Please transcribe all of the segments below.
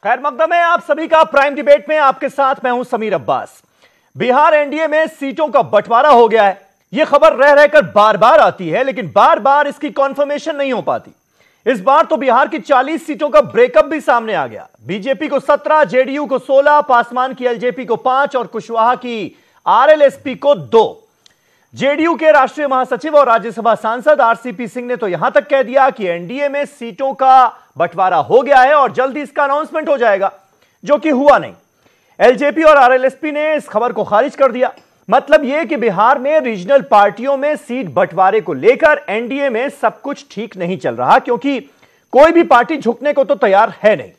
खैर मकदम है आप सभी का प्राइम डिबेट में। आपके साथ मैं हूं समीर अब्बास। बिहार एनडीए में सीटों का बंटवारा हो गया है। यह खबर रह रहकर बार बार आती है, लेकिन बार बार इसकी कॉन्फर्मेशन नहीं हो पाती। इस बार तो बिहार की 40 सीटों का ब्रेकअप भी सामने आ गया। बीजेपी को 17, जेडीयू को 16, पासवान की एलजेपी को 5 और कुशवाहा की आरएलएसपी को 2। जेडीयू के राष्ट्रीय महासचिव और राज्यसभा सांसद आरसीपी सिंह ने तो यहां तक कह दिया कि एनडीए में सीटों का बंटवारा हो गया है और जल्दी इसका अनाउंसमेंट हो जाएगा, जो कि हुआ नहीं। एलजेपी और आरएलएसपी ने इस खबर को खारिज कर दिया। मतलब यह कि बिहार में रीजनल पार्टियों में सीट बंटवारे को लेकर एनडीए में सब कुछ ठीक नहीं चल रहा, क्योंकि कोई भी पार्टी झुकने को तो तैयार है नहीं।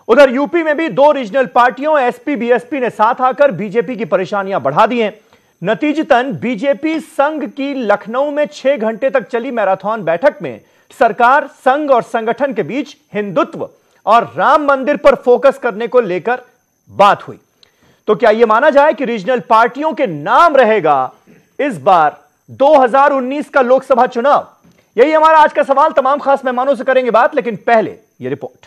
उधर यूपी में भी 2 रीजनल पार्टियों एसपी बीएसपी ने साथ आकर बीजेपी की परेशानियां बढ़ा दी हैं। नतीजतन बीजेपी संघ की लखनऊ में 6 घंटे तक चली मैराथन बैठक में सरकार, संघ और संगठन के बीच हिंदुत्व और राम मंदिर पर फोकस करने को लेकर बात हुई। तो क्या यह माना जाए कि रीजनल पार्टियों के नाम रहेगा इस बार 2019 का लोकसभा चुनाव? यही हमारा आज का सवाल। तमाम खास मेहमानों से करेंगे बात, लेकिन पहले यह रिपोर्ट।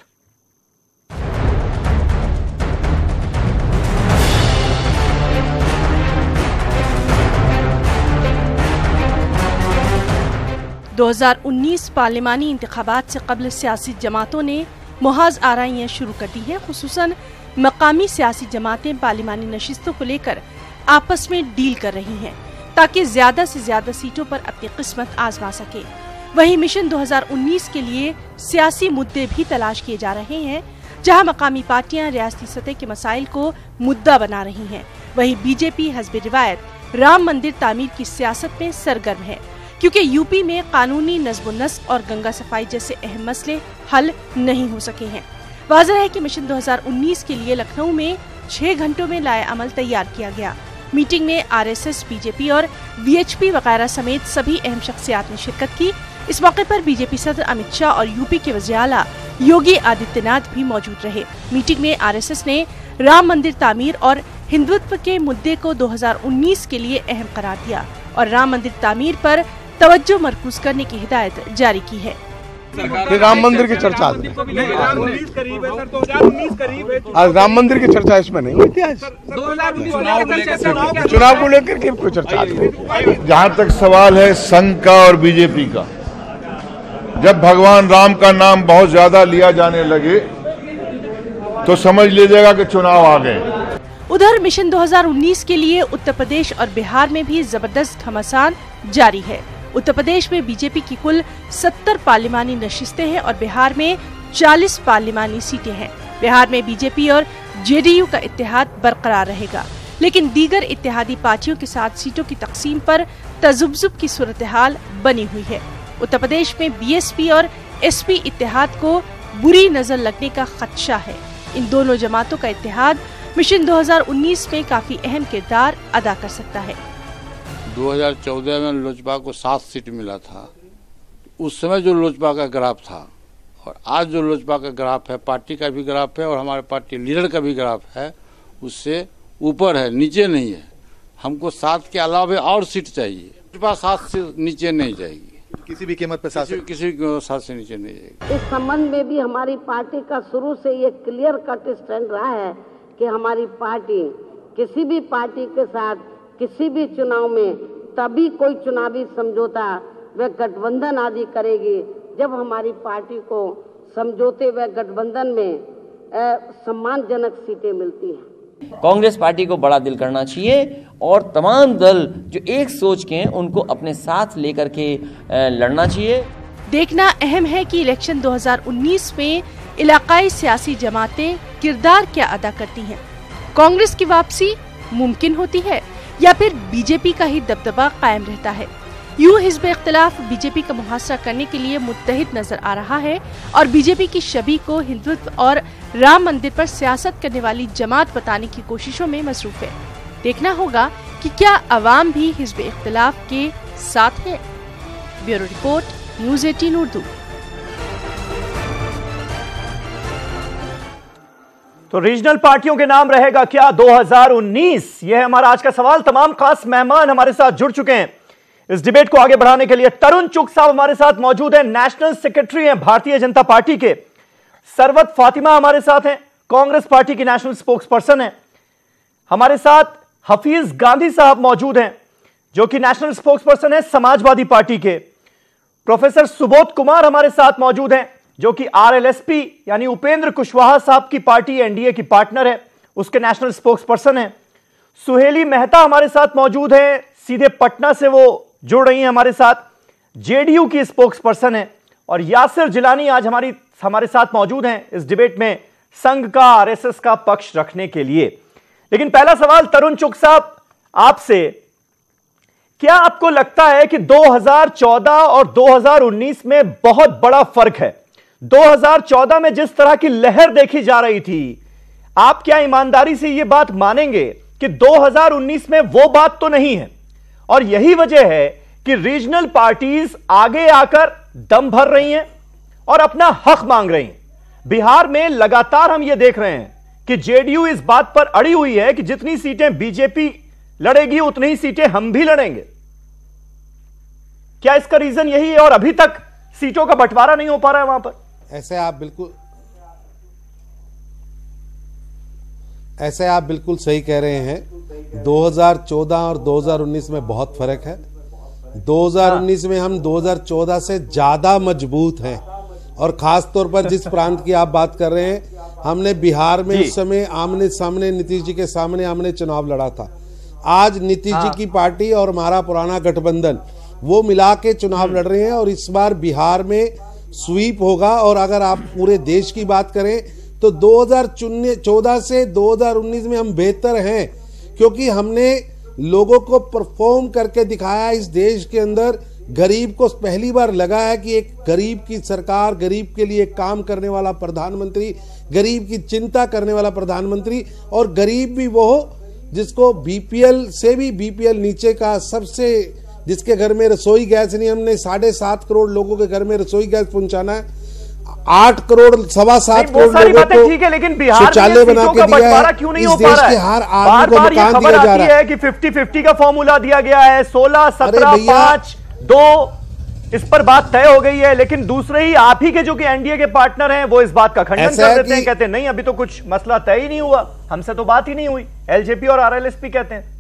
दो 2019 पार्लिमानी इंतखाबात से कबल सियासी जमातों ने मुहाज आराइयां शुरू कर दी हैं। खुसूसन मकामी सियासी जमातें पार्लिमानी नशिस्तों को लेकर आपस में डील कर रही हैं, ताकि ज्यादा से ज्यादा सीटों पर अपनी किस्मत आजमा सके। वहीं मिशन 2019 के लिए सियासी मुद्दे भी तलाश किए जा रहे हैं, जहां मकामी पार्टियां रियासती सतह के मसाइल को मुद्दा बना रही हैं। वहीं बीजेपी हस्बे रिवायत राम मंदिर तामीर की सियासत में सरगर्म है, क्योंकि यूपी में कानूनी नज़्म-ओ-नस्क और गंगा सफाई जैसे अहम मसले हल नहीं हो सके हैं। वाज़ेह है कि मिशन 2019 के लिए लखनऊ में 6 घंटों में लाए अमल तैयार किया गया। मीटिंग में आरएसएस, बीजेपी और वीएचपी वगैरह समेत सभी अहम शख्सियात ने शिरकत की। इस मौके पर बीजेपी सदर अमित शाह और यूपी के वज़ीर आला योगी आदित्यनाथ भी मौजूद रहे। मीटिंग में आरएसएस ने राम मंदिर तामीर और हिंदुत्व के मुद्दे को 2019 के लिए अहम करार दिया और राम मंदिर तामीर पर तवज्जो मरकूज करने की हिदायत जारी की है। राम मंदिर की चर्चा आज राम मंदिर की चर्चा इसमें नहीं हुई थी। आज चुनाव को लेकर के कोई चर्चा नहीं। जहां तक सवाल है संघ का और बीजेपी का, जब भगवान राम का नाम बहुत ज्यादा लिया जाने लगे तो समझ लीजिएगा कि चुनाव आ गए। उधर मिशन 2019 के लिए उत्तर प्रदेश और बिहार में भी जबरदस्त घमासान जारी है। उत्तर प्रदेश में बीजेपी की कुल 70 पार्लिमानी नशिस्तें हैं और बिहार में 40 पार्लिमानी सीटें हैं। बिहार में बीजेपी और जेडीयू का इत्तेहाद बरकरार रहेगा, लेकिन दीगर इत्तेहादी पार्टियों के साथ सीटों की तकसीम पर तजुब्जुब की सूरत हाल बनी हुई है। उत्तर प्रदेश में बीएसपी और एसपी इत्तेहाद को बुरी नजर लगने का खदशा है। इन दोनों जमातों का इत्तेहाद मिशन 2019 में काफी अहम किरदार अदा कर सकता है। 2014 में लोजपा को 7 सीट मिला था। उस समय जो लोजपा का ग्राफ था और आज जो लोजपा का ग्राफ है, पार्टी का भी ग्राफ है और हमारे पार्टी लीडर का भी ग्राफ है, उससे ऊपर है, नीचे नहीं है। हमको 7 के अलावा और सीट चाहिए। लोजपा 7 से नीचे नहीं जाएगी, किसी भी कीमत पे 7 से नीचे नहीं जाएगी। इस संबंध में भी हमारी पार्टी का शुरू से ये क्लियर कट स्टैंड रहा है कि हमारी पार्टी किसी भी पार्टी के साथ किसी भी चुनाव में तभी कोई चुनावी समझौता व गठबंधन आदि करेगी जब हमारी पार्टी को समझौते व गठबंधन में सम्मानजनक सीटें मिलती हैं। कांग्रेस पार्टी को बड़ा दिल करना चाहिए और तमाम दल जो एक सोच के हैं उनको अपने साथ लेकर के लड़ना चाहिए। देखना अहम है कि इलेक्शन 2019 में इलाकाई सियासी जमातें किरदार क्या अदा करती हैं। कांग्रेस की वापसी मुमकिन होती है या फिर बीजेपी का ही दबदबा कायम रहता है। यूं हिज़्ब इख्तिलाफ बीजेपी का मुहासरा करने के लिए मुत्तहिद नजर आ रहा है और बीजेपी की छवि को हिंदुत्व और राम मंदिर पर सियासत करने वाली जमात बताने की कोशिशों में मसरूफ है। देखना होगा कि क्या अवाम भी हिज़्ब इख्तिलाफ के साथ है। Bureau report, news 18 Urdu. तो रीजनल पार्टियों के नाम रहेगा क्या 2019? यह है हमारा आज का सवाल। तमाम खास मेहमान हमारे साथ जुड़ चुके हैं। इस डिबेट को आगे बढ़ाने के लिए तरुण चुग साहब हमारे साथ मौजूद हैं, नेशनल सेक्रेटरी हैं भारतीय जनता पार्टी के। सरवत फातिमा हमारे साथ हैं, कांग्रेस पार्टी की नेशनल स्पोक्सपर्सन है। हमारे साथ हफीज गांधी साहब मौजूद हैं, जो कि नेशनल स्पोक्सपर्सन है समाजवादी पार्टी के। प्रोफेसर सुबोध कुमार हमारे साथ मौजूद हैं, जो कि आरएलएसपी यानी उपेंद्र कुशवाहा साहब की पार्टी एनडीए की पार्टनर है, उसके नेशनल स्पोक्सपर्सन है। सुहेली मेहता हमारे साथ मौजूद है, सीधे पटना से वो जुड़ रही हैं हमारे साथ, जेडीयू की स्पोक्सपर्सन है। और यासिर जिलानी आज हमारे साथ मौजूद हैं इस डिबेट में संघ का, आरएसएस का पक्ष रखने के लिए। लेकिन पहला सवाल तरुण चुग साहब आपसे, क्या आपको लगता है कि 2014 और 2019 में बहुत बड़ा फर्क है? 2014 में जिस तरह की लहर देखी जा रही थी, आप क्या ईमानदारी से यह बात मानेंगे कि 2019 में वो बात तो नहीं है? और यही वजह है कि रीजनल पार्टीज आगे आकर दम भर रही हैं और अपना हक मांग रही हैं। बिहार में लगातार हम यह देख रहे हैं कि जेडीयू इस बात पर अड़ी हुई है कि जितनी सीटें बीजेपी लड़ेगी उतनी ही सीटें हम भी लड़ेंगे। क्या इसका रीजन यही है और अभी तक सीटों का बंटवारा नहीं हो पा रहा है वहां पर? ऐसे आप बिल्कुल सही कह रहे हैं। 2014 और 2019 में बहुत फर्क है। 2019 में हम 2014 से ज्यादा मजबूत हैं, और खास तौर पर जिस प्रांत की आप बात कर रहे हैं, हमने बिहार में उस समय आमने सामने नीतीश जी के सामने हमने चुनाव लड़ा था। आज नीतीश जी की पार्टी और हमारा पुराना गठबंधन वो मिला के चुनाव लड़ रहे हैं, और इस बार बिहार में स्वीप होगा। और अगर आप पूरे देश की बात करें तो 2014 से 2019 में हम बेहतर हैं, क्योंकि हमने लोगों को परफॉर्म करके दिखाया। इस देश के अंदर गरीब को पहली बार लगा है कि एक गरीब की सरकार, गरीब के लिए काम करने वाला प्रधानमंत्री, गरीब की चिंता करने वाला प्रधानमंत्री, और गरीब भी वो जिसको बीपीएल से भी बीपीएल नीचे का सबसे, जिसके घर में रसोई गैस नहीं, हमने 7.5 करोड़ लोगों के घर में रसोई गैस पहुंचाना है। 8 करोड़ 7.25 करोड़ लोगों को ठीक है, लेकिन बिहार शौचालय बना के दिया है। क्यों नहीं हो पा रहा है? हर आदमी को मकान दिया जा रहा है कि 50-50 का फॉर्मूला दिया गया है, 16, 17, 5, 2 इस पर बात तय हो गई है। लेकिन दूसरे ही आप ही के जो कि एनडीए के पार्टनर हैं वो इस बात का खंडन कर देते हैं, कहते हैं नहीं अभी तो कुछ मसला तय ही नहीं हुआ, हमसे तो बात ही नहीं हुई। एलजेपी और आरएलएसपी कहते हैं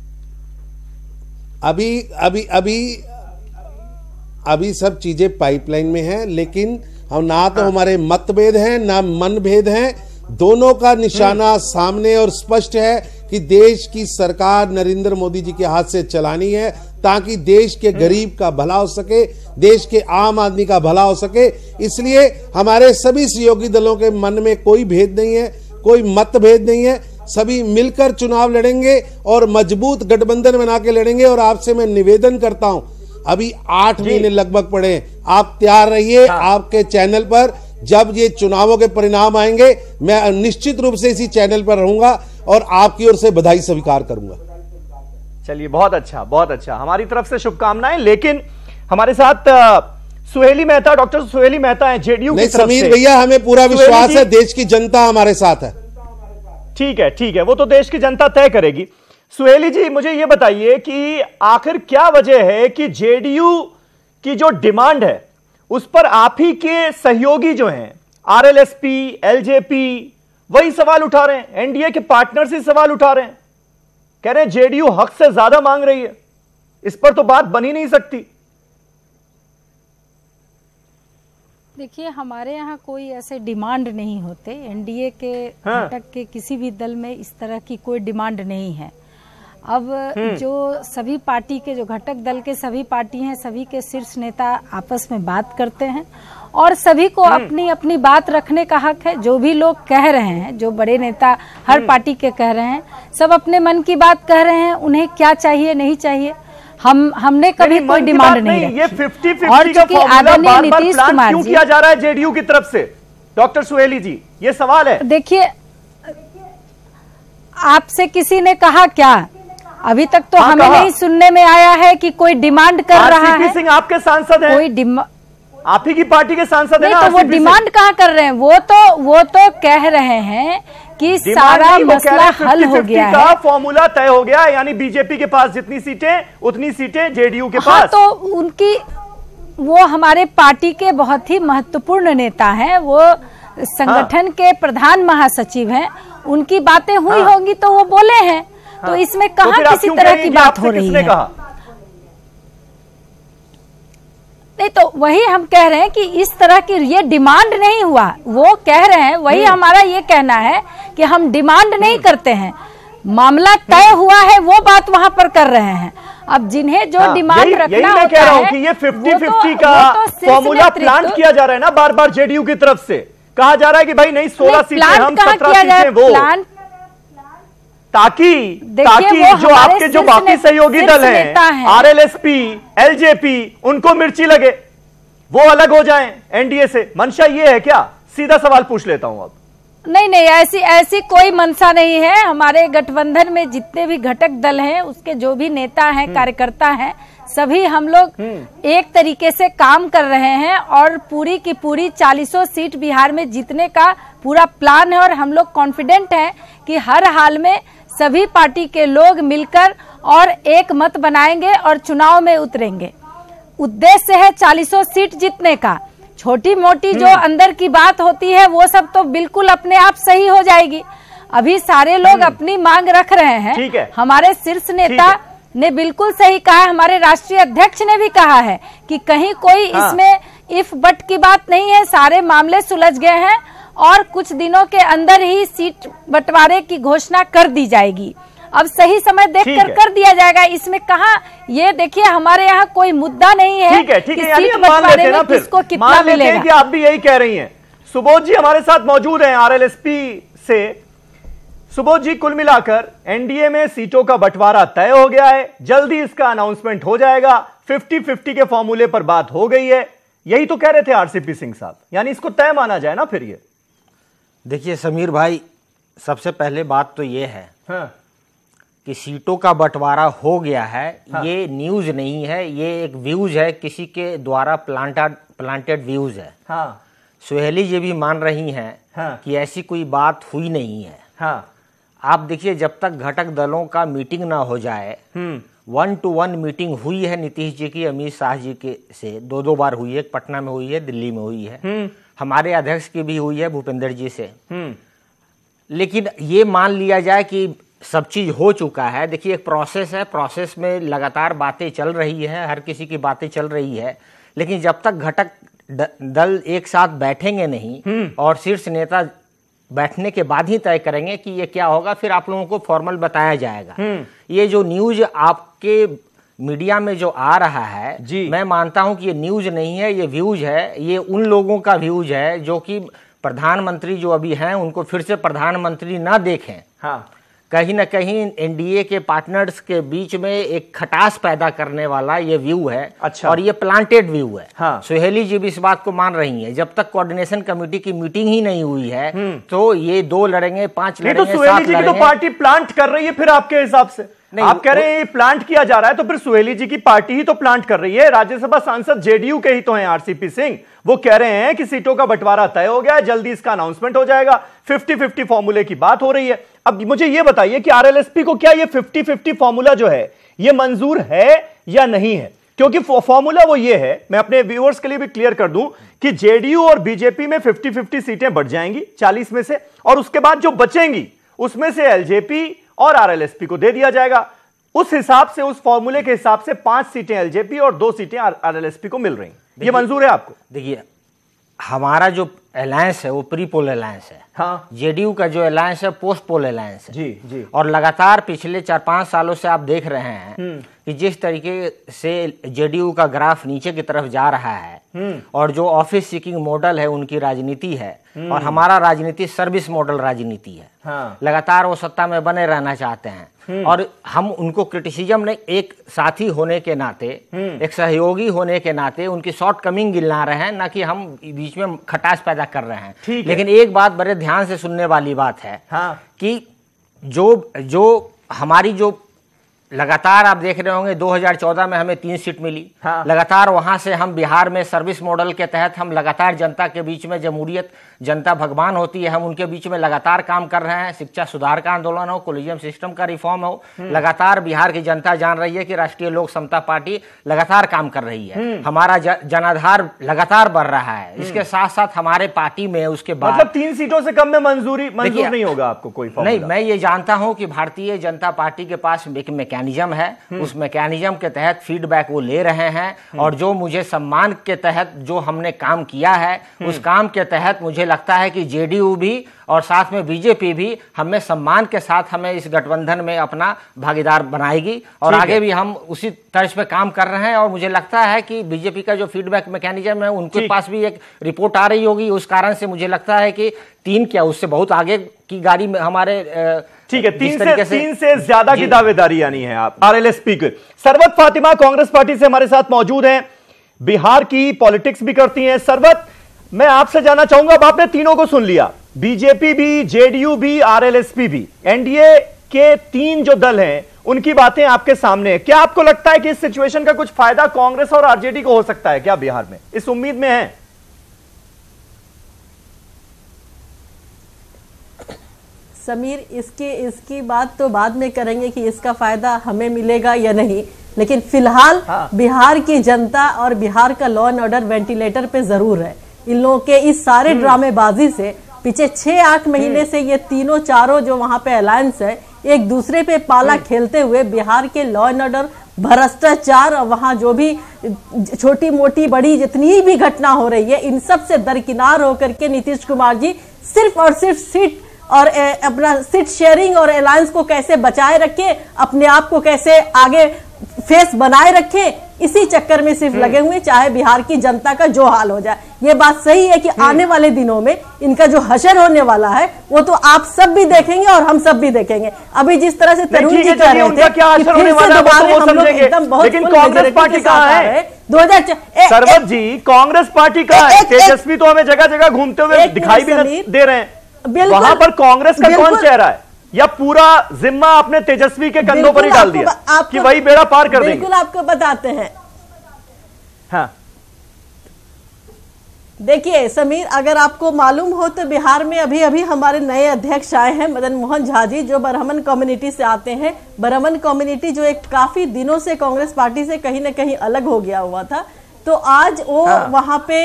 अभी सब चीजें पाइपलाइन में हैं, लेकिन हम ना तो हमारे मतभेद हैं ना मनभेद हैं। दोनों का निशाना सामने और स्पष्ट है कि देश की सरकार नरेंद्र मोदी जी के हाथ से चलानी है, ताकि देश के गरीब का भला हो सके, देश के आम आदमी का भला हो सके। इसलिए हमारे सभी सहयोगी दलों के मन में कोई भेद नहीं है, कोई मतभेद नहीं है। सभी मिलकर चुनाव लड़ेंगे और मजबूत गठबंधन बना के लड़ेंगे। और आपसे मैं निवेदन करता हूं, अभी 8 महीने लगभग पड़े हैं, आप तैयार रहिए। आपके चैनल पर जब ये चुनावों के परिणाम आएंगे, मैं निश्चित रूप से इसी चैनल पर रहूंगा और आपकी ओर से बधाई स्वीकार करूंगा। चलिए, बहुत अच्छा, बहुत अच्छा, हमारी तरफ से शुभकामनाएं। लेकिन हमारे साथ सुहेली मेहता, डॉक्टर सुहेली मेहता है जेडीयू की तरफ से। समीर भैया, हमें पूरा विश्वास है देश की जनता हमारे साथ है। ठीक है, ठीक है, वो तो देश की जनता तय करेगी। सुहेली जी, मुझे यह बताइए कि आखिर क्या वजह है कि जेडीयू की जो डिमांड है उस पर आप ही के सहयोगी जो हैं आरएलएसपी, एलजेपी, वही सवाल उठा रहे हैं, एनडीए के पार्टनर्स ही सवाल उठा रहे हैं, कह रहे हैं जेडीयू हक से ज्यादा मांग रही है, इस पर तो बात बन ही नहीं सकती। देखिए, हमारे यहाँ कोई ऐसे डिमांड नहीं होते। एनडीए के घटक के किसी भी दल में इस तरह की कोई डिमांड नहीं है। अब जो सभी पार्टी के, जो घटक दल के सभी पार्टी हैं, सभी के शीर्ष नेता आपस में बात करते हैं और सभी को अपनी अपनी बात रखने का हक है। जो भी लोग कह रहे हैं, जो बड़े नेता हर पार्टी के कह रहे हैं, सब अपने मन की बात कह रहे हैं, उन्हें क्या चाहिए नहीं चाहिए। हमने कभी कोई डिमांड नहीं रखी। ये 50-50 का फॉर्मूला बार-बार प्लान क्यों किया जा रहा है जेडीयू की तरफ से? डॉक्टर सुहेली जी, ये सवाल है। देखिए, आपसे किसी ने कहा क्या? अभी तक तो हमें नहीं सुनने में आया है कि कोई डिमांड कर रहा है। आरसीपी सिंह आपके सांसद हैं, कोई आप ही की पार्टी के सांसद हैं ना? तो वो डिमांड कहाँ कर रहे हैं? वो तो कह रहे हैं कि सारा मसला हल हो गया है, फॉर्मूला तय हो गया, यानी बीजेपी के पास जितनी सीटें उतनी सीटें जेडीयू के हाँ, पास। तो उनकी, वो हमारे पार्टी के बहुत ही महत्वपूर्ण नेता हैं। वो संगठन के प्रधान महासचिव हैं, उनकी बातें हुई होंगी तो वो बोले हैं। तो इसमें कहाँ किसी तरह की बात हो रही है? नहीं, तो वही हम कह रहे हैं कि इस तरह की ये डिमांड नहीं हुआ, वो कह रहे हैं, वही हमारा ये कहना है कि हम डिमांड नहीं करते हैं, मामला तय हुआ है वो बात वहां पर कर रहे हैं। अब जिन्हें जो डिमांड रखना होता कह रहा हूं कि ये 50-50 का फॉर्मूला प्लांट किया जा रहा है ना, बार बार जेडीयू की तरफ से कहा जा रहा है कि भाई नहीं 16 सीटें हम, 17 सीटें वो, ताकि जो आपके जो बाकी सहयोगी दल हैं, आरएलएसपी, एलजेपी, उनको मिर्ची लगे, वो अलग हो जाएं एनडीए से। मंशा ये है क्या? सीधा सवाल पूछ लेता हूं अब। नहीं, ऐसी कोई मंशा नहीं है। हमारे गठबंधन में जितने भी घटक दल हैं, उसके जो भी नेता हैं, कार्यकर्ता हैं, सभी हम लोग एक तरीके से काम कर रहे हैं और पूरी की पूरी 40 सीट बिहार में जीतने का पूरा प्लान है। और हम लोग कॉन्फिडेंट हैं कि हर हाल में सभी पार्टी के लोग मिलकर और एक मत बनाएंगे और चुनाव में उतरेंगे। उद्देश्य है 40 सीट जीतने का। छोटी मोटी जो अंदर की बात होती है वो सब तो बिल्कुल अपने आप सही हो जाएगी। अभी सारे लोग अपनी मांग रख रहे हैं। हमारे शीर्ष नेता ने बिल्कुल सही कहा है, हमारे राष्ट्रीय अध्यक्ष ने भी कहा है कि कहीं कोई इसमें इफ बट की बात नहीं है, सारे मामले सुलझ गए हैं और कुछ दिनों के अंदर ही सीट बंटवारे की घोषणा कर दी जाएगी। अब सही समय देखकर कर दिया जाएगा। इसमें कहा, ये देखिए हमारे यहाँ कोई मुद्दा नहीं है कि सीट बंटवारे में किसको कितना मिलेगा। कि आप भी यही कह रही हैं। सुबोध जी हमारे साथ मौजूद हैं आरएलएसपी से। सुबोध जी, कुल मिलाकर एनडीए में सीटों का बंटवारा तय हो गया है, जल्दी इसका अनाउंसमेंट हो जाएगा, 50-50 के फॉर्मूले पर बात हो गई है, यही तो कह रहे थे आरसीपी सिंह साहब। यानी इसको तय माना जाए ना फिर? ये देखिए समीर भाई, सबसे पहले बात तो ये है कि सीटों का बंटवारा हो गया है। ये न्यूज नहीं है, ये एक व्यूज है, किसी के द्वारा प्लांटेड व्यूज है। सुहेली जी भी मान रही हैं कि ऐसी कोई बात हुई नहीं है। आप देखिए, जब तक घटक दलों का मीटिंग ना हो जाए, 1-to-1 मीटिंग हुई है नीतीश जी की अमित शाह जी के से, 2 बार हुई है, पटना में हुई है, दिल्ली में हुई है, हमारे अध्यक्ष की भी हुई है भूपेंद्र जी से। लेकिन ये मान लिया जाए कि सब चीज हो चुका है। देखिए, एक प्रोसेस है, प्रोसेस में लगातार बातें चल रही है, हर किसी की बातें चल रही है, लेकिन जब तक घटक दल एक साथ बैठेंगे नहीं और शीर्ष नेता बैठने के बाद ही तय करेंगे कि ये क्या होगा, फिर आप लोगों को फॉर्मल बताया जाएगा। ये जो न्यूज आपके मीडिया में जो आ रहा है, मैं मानता हूं कि ये न्यूज नहीं है, ये व्यूज है। ये उन लोगों का व्यूज है जो कि प्रधानमंत्री जो अभी हैं उनको फिर से प्रधानमंत्री ना देखें। कहीं ना कहीं एनडीए के पार्टनर्स के बीच में एक खटास पैदा करने वाला ये व्यू है। और ये प्लांटेड व्यू है। सुहेली जी भी इस बात को मान रही हैं। जब तक कोऑर्डिनेशन कमेटी की मीटिंग ही नहीं हुई है तो ये 2 लड़ेंगे, 5 लड़ेंगे, 7 सुहेली जी की तो पार्टी प्लांट कर रही है। फिर आपके हिसाब से आप कह रहे हैं प्लांट किया जा रहा है, तो फिर सुहेली जी की पार्टी ही तो प्लांट कर रही है। राज्यसभा सांसद जेडीयू के ही तो हैं आरसीपी सिंह, वो कह रहे हैं कि सीटों का बंटवारा तय हो गया है, जल्दी इसका अनाउंसमेंट हो जाएगा, 50-50 फॉर्मूले की बात हो रही है। अब मुझे यह बताइए कि आरएलएसपी को क्या ये 50-50 फॉर्मूला जो है ये मंजूर है या नहीं है? क्योंकि फॉर्मूला वो ये है, मैं अपने व्यूअर्स के लिए भी क्लियर कर दूं कि जेडीयू और बीजेपी में 50-50 सीटें बढ़ जाएंगी 40 में से, और उसके बाद जो बचेंगी उसमें से एलजेपी और आरएलएसपी को दे दिया जाएगा। उस हिसाब से, उस फॉर्मूले के हिसाब से 5 सीटें एलजेपी और 2 सीटें आरएलएसपी को मिल रही। ये मंजूर है आपको? देखिए, हमारा जो अलायंस है वो प्री पोल अलायंस है। जेडीयू का जो अलायंस है पोस्ट पोल अलायंस है। जी। और लगातार पिछले 4-5 सालों से आप देख रहे हैं कि जिस तरीके से जेडीयू का ग्राफ नीचे की तरफ जा रहा है और जो ऑफिस सीकिंग मॉडल है उनकी राजनीति है, और हमारा राजनीति सर्विस मॉडल राजनीति है। लगातार वो सत्ता में बने रहना चाहते हैं और हम उनको क्रिटिसिज्म नहीं, एक साथी होने के नाते, एक सहयोगी होने के नाते उनकी शॉर्ट कमिंग गिना रहे हैं, ना कि हम बीच में खटास पैदा कर रहे हैं। लेकिन एक बात बड़े ध्यान से सुनने वाली बात है कि जो हमारी जो लगातार आप देख रहे होंगे 2014 में हमें 3 सीट मिली। हाँ। लगातार वहां से हम बिहार में सर्विस मॉडल के तहत हम लगातार जनता के बीच में, जमहूरियत जनता भगवान होती है, हम उनके बीच में लगातार काम कर रहे हैं। शिक्षा सुधार का आंदोलन हो, कॉलेजियम सिस्टम का रिफॉर्म हो, लगातार बिहार की जनता जान रही है कि राष्ट्रीय लोक समता पार्टी लगातार काम कर रही है। हमारा जनाधार लगातार बढ़ रहा है। इसके साथ साथ हमारे पार्टी में उसके बाद मतलब 3 सीटों से कम में मंजूर नहीं होगा आपको कोई फॉर्मूला? नहीं, मैं ये जानता हूं कि भारतीय जनता पार्टी के पास एक मैकेनिज्म है। उस मैकेनिज्म के तहत फीडबैक वो ले रहे हैं और जो मुझे सम्मान के तहत जो हमने काम किया है उस काम के तहत मुझे लगता है कि जेडीयू भी और साथ में बीजेपी भी हमें सम्मान के साथ हमें इस गठबंधन में अपना भागीदार बनाएगी और आगे भी हम उसी तर्ज पे काम कर रहे हैं। और मुझे लगता है कि बीजेपी का जो फीडबैक मैकेनिज्म है उनके पास भी एक रिपोर्ट आ रही होगी। उस कारण से मुझे लगता है कि 3 क्या उससे बहुत आगे की गाड़ी में हमारे ठीक है, 3 से ज्यादा की दावेदारी यानी है आप। RLS speaker Sarwat Fatima Congress party से हमारे साथ मौजूद हैं, बिहार की पॉलिटिक्स भी करती हैं। सरवत, मैं आपसे जानना चाहूंगा, अब आपने तीनों को सुन लिया, बीजेपी भी, जेडीयू भी, आरएलएसपी भी, एनडीए के 3 जो दल हैं उनकी बातें आपके सामने है। क्या आपको लगता है कि इस सिचुएशन का कुछ फायदा कांग्रेस और आरजेडी को हो सकता है क्या बिहार में? इस उम्मीद में है? समीर, इसकी बात तो बाद में करेंगे कि इसका फायदा हमें मिलेगा या नहीं, लेकिन फिलहाल बिहार की जनता और बिहार का लॉ एंड ऑर्डर वेंटिलेटर पे जरूर है। इन लोगों के इस सारे ड्रामेबाजी से पिछले 6-8 महीने से ये तीनों चारों जो वहां पे अलायंस है एक दूसरे पे पाला खेलते हुए बिहार के लॉ एंड ऑर्डर, भ्रष्टाचार और वहां जो भी छोटी मोटी बड़ी जितनी भी घटना हो रही है इन सब से दरकिनार होकर के नीतीश कुमार जी सिर्फ और सिर्फ सीट और अपना सीट शेयरिंग और अलायंस को कैसे बचाए रखे, अपने आप को कैसे आगे फेस बनाए रखे, इसी चक्कर में सिर्फ लगे हुए, चाहे बिहार की जनता का जो हाल हो जाए। ये बात सही है कि आने वाले दिनों में इनका जो हशर होने वाला है वो तो आप सब भी देखेंगे और हम सब भी देखेंगे। अभी जिस तरह से तरुण जी कह रहे थे कि फिर से दोबारा हम लोग एकदम बहुत लेकिन कांग्रेस पार्टी कहाँ है? 2004 सरवत जी, कांग्रेस पार्टी कहाँ है? तेजस्वी तो हमें जगह जगह घूमते हुए दिखाई भी नहीं दे रहे हैं। वहां पर कांग्रेस का कौन चेहरा है? या पूरा जिम्मा आपने तेजस्वी के कंधों पर ही डाल दिया कि वही बेड़ा पार कर देंगे? बिल्कुल आपको बताते हैं। हाँ, देखिए समीर, अगर आपको मालूम हो तो बिहार में अभी अभी हमारे नए अध्यक्ष आए हैं, मदन मोहन झा जी, जो ब्राह्मण कम्युनिटी से आते हैं। ब्राह्मण कम्युनिटी जो एक काफी दिनों से कांग्रेस पार्टी से कहीं ना कहीं अलग हो गया हुआ था, तो आज वो वहां पे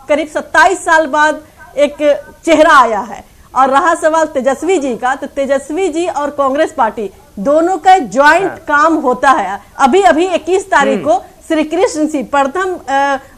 करीब 27 साल बाद एक चेहरा आया है। और रहा सवाल तेजस्वी जी का, तो तेजस्वी जी और कांग्रेस पार्टी दोनों का ज्वाइंट काम होता है। अभी अभी 21 तारीख को श्री कृष्ण सिंह प्रथम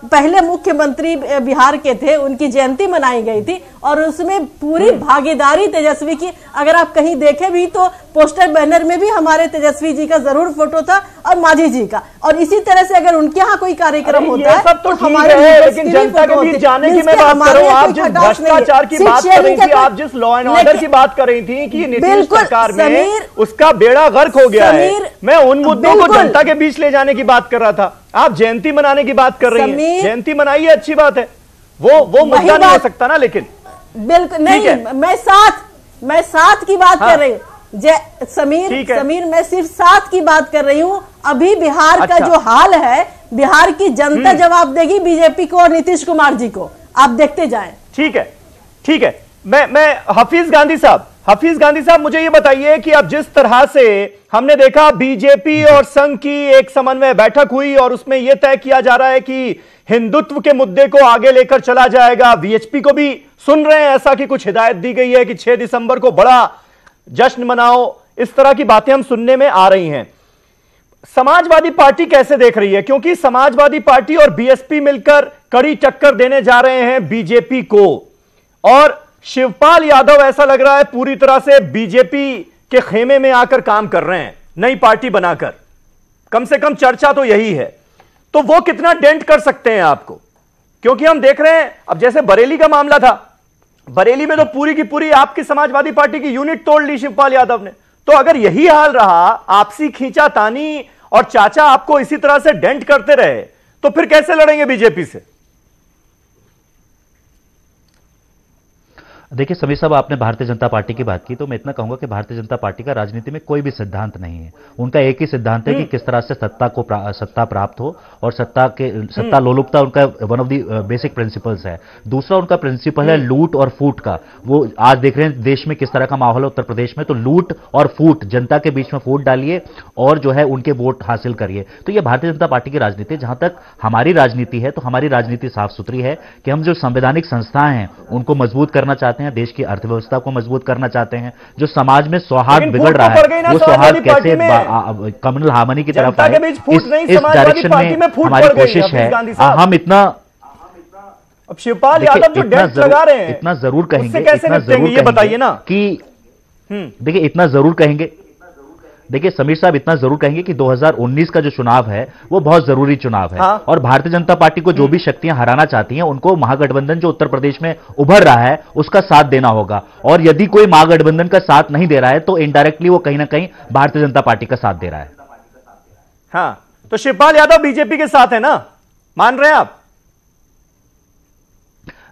पहले मुख्यमंत्री बिहार के थे, उनकी जयंती मनाई गई थी और उसमें पूरी भागीदारी तेजस्वी की। अगर आप कहीं देखें भी तो पोस्टर बैनर में भी हमारे तेजस्वी जी का जरूर फोटो था और मांझी जी का। और इसी तरह से अगर उनके यहाँ कोई कार्यक्रम होता है सब तो हमारे, लेकिन जनता के बीच जाने की मैं बात कर रहा हूं। आप जिस भ्रष्टाचार की बात कर रही थी, आप जिस लॉ एंड ऑर्डर की बात कर रही थी कि नीतीश सरकार में उसका बेड़ा गर्क हो गया है, मैं उन मुद्दों को जनता के बीच ले जाने की बात कर रहा था। आप जयंती मनाने की बात कर रही हैं। जयंती मनाइए, अच्छी बात है, वो मुद्दा नहीं हो सकता ना। लेकिन बिल्कुल नहीं, मैं साथ की बात कर रही हूँ समीर, मैं सिर्फ साथ की बात कर रही हूँ। अभी बिहार का जो हाल है, बिहार की जनता जवाब देगी बीजेपी को और नीतीश कुमार जी को, आप देखते जाएं। ठीक है। मैं हफीज गांधी साहब, मुझे ये बताइए कि अब जिस तरह से हमने देखा बीजेपी और संघ की एक समन्वय बैठक हुई और उसमें यह तय किया जा रहा है कि हिंदुत्व के मुद्दे को आगे लेकर चला जाएगा। वीएचपी को भी सुन रहे हैं ऐसा कि कुछ हिदायत दी गई है कि 6 दिसंबर को बड़ा जश्न मनाओ। इस तरह की बातें हम सुनने में आ रही हैं। समाजवादी पार्टी कैसे देख रही है? क्योंकि समाजवादी पार्टी और बीएसपी मिलकर कड़ी टक्कर देने जा रहे हैं बीजेपी को, और शिवपाल यादव ऐसा लग रहा है पूरी तरह से बीजेपी के खेमे में आकर काम कर रहे हैं, नई पार्टी बनाकर। कम से कम चर्चा तो यही है। तो वो कितना डेंट कर सकते हैं आपको? क्योंकि हम देख रहे हैं, अब जैसे बरेली का मामला था, बरेली में तो पूरी की पूरी आपकी समाजवादी पार्टी की यूनिट तोड़ ली शिवपाल यादव ने। तो अगर यही हाल रहा, आपसी खींचातानी और चाचा आपको इसी तरह से डेंट करते रहे, तो फिर कैसे लड़ेंगे बीजेपी से? देखिए समीर साहब, आपने भारतीय जनता पार्टी की बात की, तो मैं इतना कहूंगा कि भारतीय जनता पार्टी का राजनीति में कोई भी सिद्धांत नहीं है। उनका एक ही सिद्धांत है कि किस तरह से सत्ता प्राप्त हो, और सत्ता लोलुपता उनका one of the basic principles है। दूसरा उनका प्रिंसिपल है लूट और फूट का। वो आज देख रहे हैं देश में किस तरह का माहौल है उत्तर प्रदेश में, तो लूट और फूट, जनता के बीच में फूट डालिए और जो है उनके वोट हासिल करिए। तो ये भारतीय जनता पार्टी की राजनीति। जहां तक हमारी राजनीति है, तो हमारी राजनीति साफ सुथरी है कि हम जो संवैधानिक संस्थाएं हैं उनको मजबूत करना चाहते हैं, देश की अर्थव्यवस्था को मजबूत करना चाहते हैं। जो समाज में सौहार्द बिगड़ रहा है, वो सौहार्द कैसे कम्युनल हार्मनी की तरफ आए, इस डायरेक्शन में हमारी कोशिश है। हम इतना अब शिवपाल यादव जो डेट लगा रहे हैं, इतना जरूर कहेंगे, ये बताइए ना कि देखिए इतना जरूर कहेंगे, देखिए समीर साहब इतना जरूर कहेंगे कि 2019 का जो चुनाव है वो बहुत जरूरी चुनाव है। और भारतीय जनता पार्टी को जो भी शक्तियां हराना चाहती हैं, उनको महागठबंधन जो उत्तर प्रदेश में उभर रहा है उसका साथ देना होगा। और यदि कोई महागठबंधन का साथ नहीं दे रहा है, तो इनडायरेक्टली वो कहीं ना कहीं भारतीय जनता पार्टी का साथ दे रहा है। हाँ, तो शिवपाल यादव बीजेपी के साथ है ना, मान रहे हैं आप?